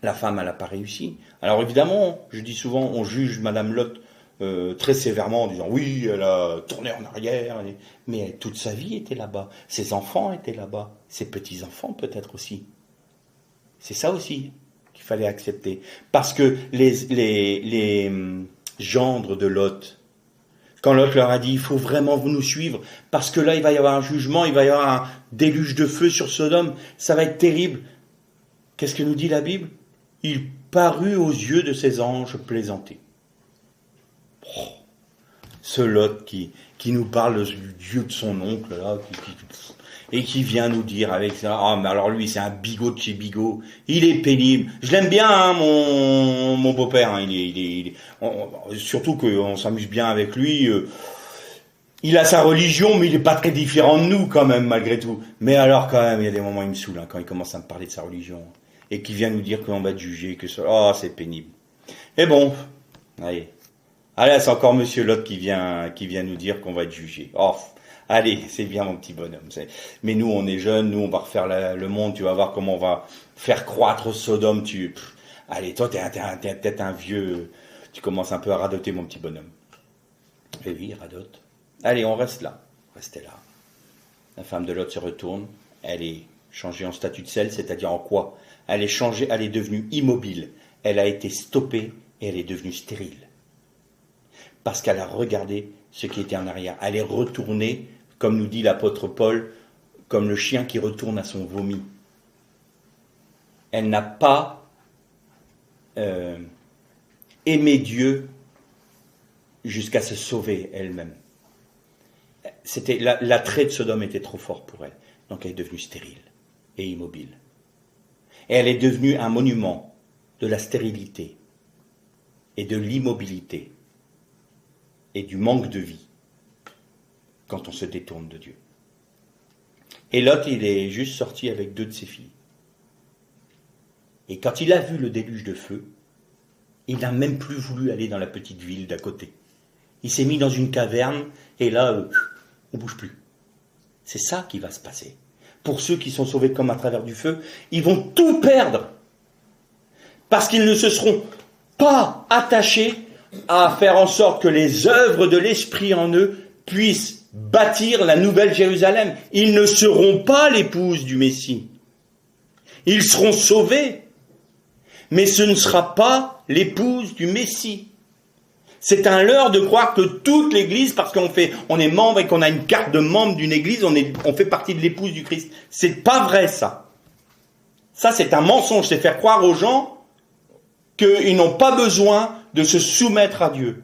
La femme, elle n'a pas réussi. Alors, évidemment, je dis souvent, on juge Madame Lot très sévèrement en disant oui, elle a tourné en arrière, mais toute sa vie était là-bas, ses enfants étaient là-bas, ses petits-enfants peut-être aussi. C'est ça aussi qu'il fallait accepter. Parce que les gendres de Lot, quand Lot leur a dit il faut vraiment vous nous suivre, parce que là il va y avoir un jugement, il va y avoir un déluge de feu sur Sodome, ça va être terrible. Qu'est-ce que nous dit la Bible? Il parut aux yeux de ses anges plaisanter. Ce Lot qui nous parle du Dieu de son oncle, là, et qui vient nous dire avec ça, ah, mais alors lui, c'est un bigot de chez bigot, il est pénible. Je l'aime bien, hein, mon beau-père, hein, surtout qu'on s'amuse bien avec lui. Il a sa religion, mais il est pas très différent de nous, quand même, malgré tout. Mais alors, quand même, il y a des moments, il me saoule, hein, quand il commence à me parler de sa religion, et qu'il vient nous dire qu'on va te juger, que ça, oh, c'est pénible. Et bon, allez. Allez, c'est encore Monsieur Lot qui vient nous dire qu'on va être jugé. Oh, allez, c'est bien mon petit bonhomme. Mais nous, on est jeunes, nous, on va refaire le monde, tu vas voir comment on va faire croître Sodome. Allez, toi, t'es peut-être un vieux, tu commences un peu à radoter mon petit bonhomme. Et oui, il radote. Allez, on reste là. Restez là. La femme de Lot se retourne, elle est changée en statue de sel, c'est-à-dire en quoi? Elle est changée, elle est devenue immobile. Elle a été stoppée et elle est devenue stérile. Parce qu'elle a regardé ce qui était en arrière. Elle est retournée, comme nous dit l'apôtre Paul, comme le chien qui retourne à son vomi. Elle n'a pas aimé Dieu jusqu'à se sauver elle-même. L'attrait de Sodome était trop fort pour elle. Donc elle est devenue stérile et immobile. Et elle est devenue un monument de la stérilité et de l'immobilité et du manque de vie quand on se détourne de Dieu. Et Lot, il est juste sorti avec 2 de ses filles. Et quand il a vu le déluge de feu, il n'a même plus voulu aller dans la petite ville d'à côté. Il s'est mis dans une caverne et là, on bouge plus. C'est ça qui va se passer. Pour ceux qui sont sauvés comme à travers du feu, ils vont tout perdre. Parce qu'ils ne se seront pas attachés à faire en sorte que les œuvres de l'Esprit en eux puissent bâtir la nouvelle Jérusalem. Ils ne seront pas l'épouse du Messie. Ils seront sauvés, mais ce ne sera pas l'épouse du Messie. C'est un leurre de croire que toute l'Église, parce on est membre et qu'on a une carte de membre d'une Église, on fait partie de l'épouse du Christ. C'est pas vrai, ça. Ça, c'est un mensonge. C'est faire croire aux gens qu'ils n'ont pas besoin de se soumettre à Dieu.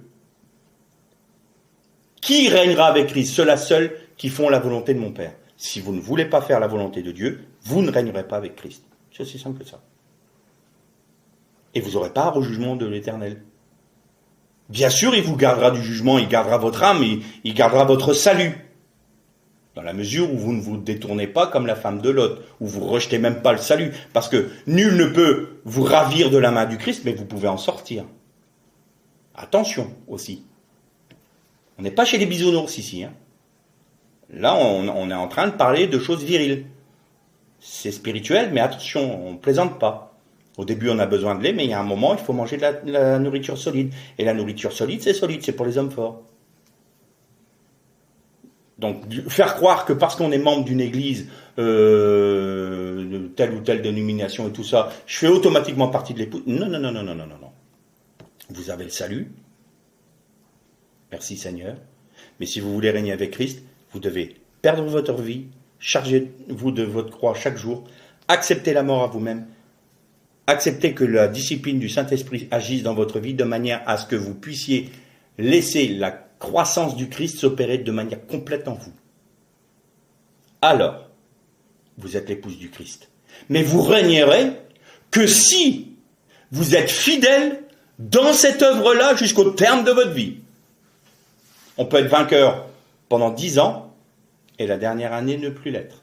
Qui régnera avec Christ? Ceux-là seuls qui font la volonté de mon Père. Si vous ne voulez pas faire la volonté de Dieu, vous ne régnerez pas avec Christ. C'est aussi simple que ça. Et vous n'aurez pas au jugement de l'Éternel. Bien sûr, il vous gardera du jugement, il gardera votre âme, il gardera votre salut. Dans la mesure où vous ne vous détournez pas comme la femme de Lot, où vous rejetez même pas le salut. Parce que nul ne peut vous ravir de la main du Christ, mais vous pouvez en sortir. Attention aussi. On n'est pas chez les bisounours ici. Hein. Là, on est en train de parler de choses viriles. C'est spirituel, mais attention, on ne plaisante pas. Au début, on a besoin de lait, mais il y a un moment, il faut manger de la nourriture solide. Et la nourriture solide, c'est pour les hommes forts. Donc, faire croire que parce qu'on est membre d'une église, de telle ou telle dénomination et tout ça, je fais automatiquement partie de l'épouse. Non. Vous avez le salut. Merci Seigneur. Mais si vous voulez régner avec Christ, vous devez perdre votre vie, chargez-vous de votre croix chaque jour, accepter la mort à vous-même, accepter que la discipline du Saint-Esprit agisse dans votre vie de manière à ce que vous puissiez laisser la croissance du Christ s'opérer de manière complète en vous. Alors, vous êtes l'épouse du Christ. Mais vous régnerez que si vous êtes fidèle dans cette œuvre-là jusqu'au terme de votre vie. On peut être vainqueur pendant 10 ans et la dernière année ne plus l'être.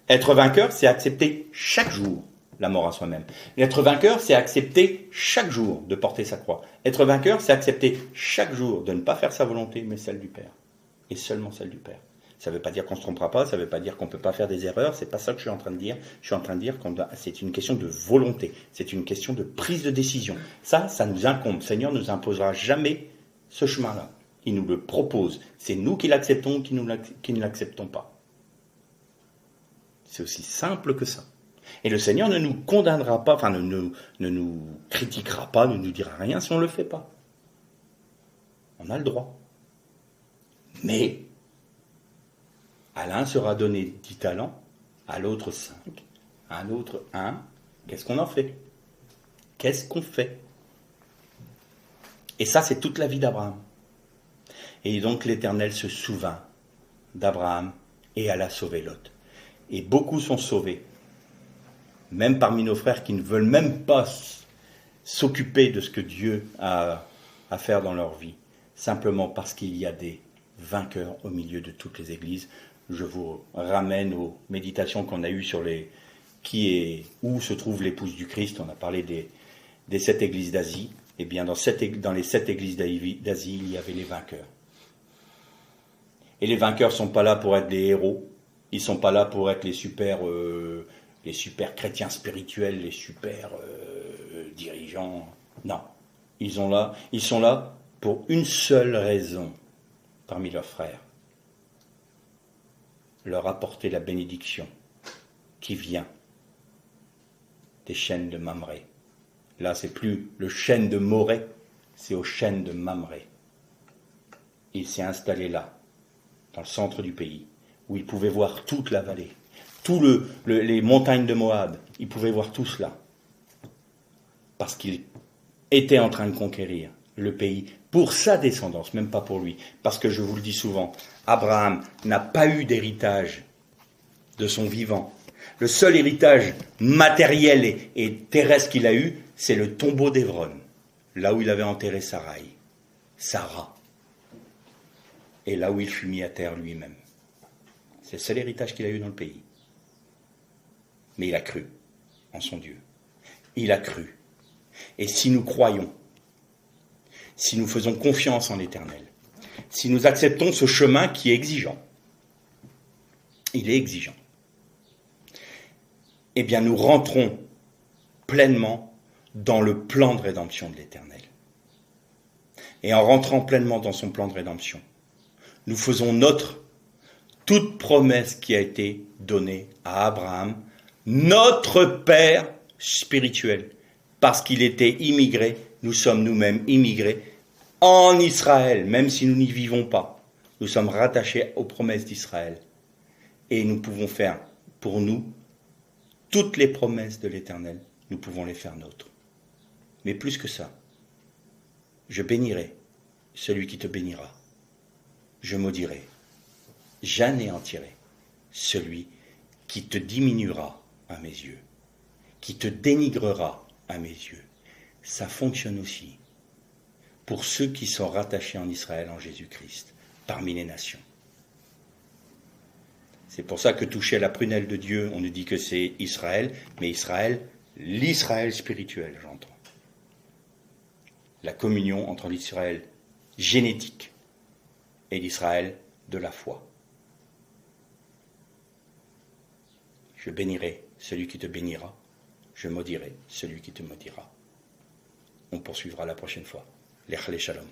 Être vainqueur, c'est accepter chaque jour la mort à soi-même. Être vainqueur, c'est accepter chaque jour de porter sa croix. Être vainqueur, c'est accepter chaque jour de ne pas faire sa volonté, mais celle du Père. Et seulement celle du Père. Ça ne veut pas dire qu'on ne se trompera pas, ça ne veut pas dire qu'on ne peut pas faire des erreurs, c'est pas ça que je suis en train de dire. Je suis en train de dire que c'est une question de volonté, c'est une question de prise de décision. Ça nous incombe. Le Seigneur ne nous imposera jamais ce chemin-là. Il nous le propose. C'est nous qui l'acceptons, qui ne l'acceptons pas. C'est aussi simple que ça. Et le Seigneur ne nous condamnera pas, enfin ne nous critiquera pas, ne nous dira rien si on ne le fait pas. On a le droit. Mais à l'un sera donné 10 talents, à l'autre 5, à un autre 1. Qu'est-ce qu'on en fait? Qu'est-ce qu'on fait? Et ça, c'est toute la vie d'Abraham. Et donc l'Éternel se souvint d'Abraham et alla sauver Lot. Et beaucoup sont sauvés, même parmi nos frères qui ne veulent même pas s'occuper de ce que Dieu a à faire dans leur vie, simplement parce qu'il y a des vainqueurs au milieu de toutes les églises. Je vous ramène aux méditations qu'on a eues sur où se trouve l'épouse du Christ. On a parlé des 7 églises d'Asie. Eh bien, dans les 7 églises d'Asie, il y avait les vainqueurs. Et les vainqueurs ne sont pas là pour être des héros. Ils ne sont pas là pour être les super chrétiens spirituels, les super dirigeants. Non. Ils sont là pour une seule raison parmi leurs frères. Leur apporter la bénédiction qui vient des chênes de Mamré. Là, c'est plus le chêne de Morée, c'est au chêne de Mamré. Il s'est installé là, dans le centre du pays, où il pouvait voir toute la vallée, les montagnes de Moab, il pouvait voir tout cela. Parce qu'il était en train de conquérir le pays pour sa descendance, même pas pour lui. Parce que je vous le dis souvent, Abraham n'a pas eu d'héritage de son vivant. Le seul héritage matériel et terrestre qu'il a eu, c'est le tombeau d'Hébron, là où il avait enterré Sarah, et là où il fut mis à terre lui-même. C'est le seul héritage qu'il a eu dans le pays. Mais il a cru en son Dieu. Il a cru. Et si nous croyons, si nous faisons confiance en l'Éternel, si nous acceptons ce chemin qui est exigeant, il est exigeant, eh bien nous rentrons pleinement dans le plan de rédemption de l'Éternel. et en rentrant pleinement dans son plan de rédemption, nous faisons nôtre toute promesse qui a été donnée à Abraham, notre père spirituel. Parce qu'il était immigré, nous sommes nous-mêmes immigrés en Israël, même si nous n'y vivons pas. Nous sommes rattachés aux promesses d'Israël. Et nous pouvons faire pour nous toutes les promesses de l'Éternel, nous pouvons les faire nôtres. Mais plus que ça, je bénirai celui qui te bénira. Je maudirai, j'anéantirai celui qui te diminuera à mes yeux, qui te dénigrera à mes yeux. Ça fonctionne aussi pour ceux qui sont rattachés en Israël en Jésus-Christ, parmi les nations. C'est pour ça que toucher à la prunelle de Dieu, on nous dit que c'est Israël, mais Israël, l'Israël spirituel, j'entends. La communion entre l'Israël génétique et l'Israël de la foi. Je bénirai celui qui te bénira, je maudirai celui qui te maudira. On poursuivra la prochaine fois. Lech Shalom.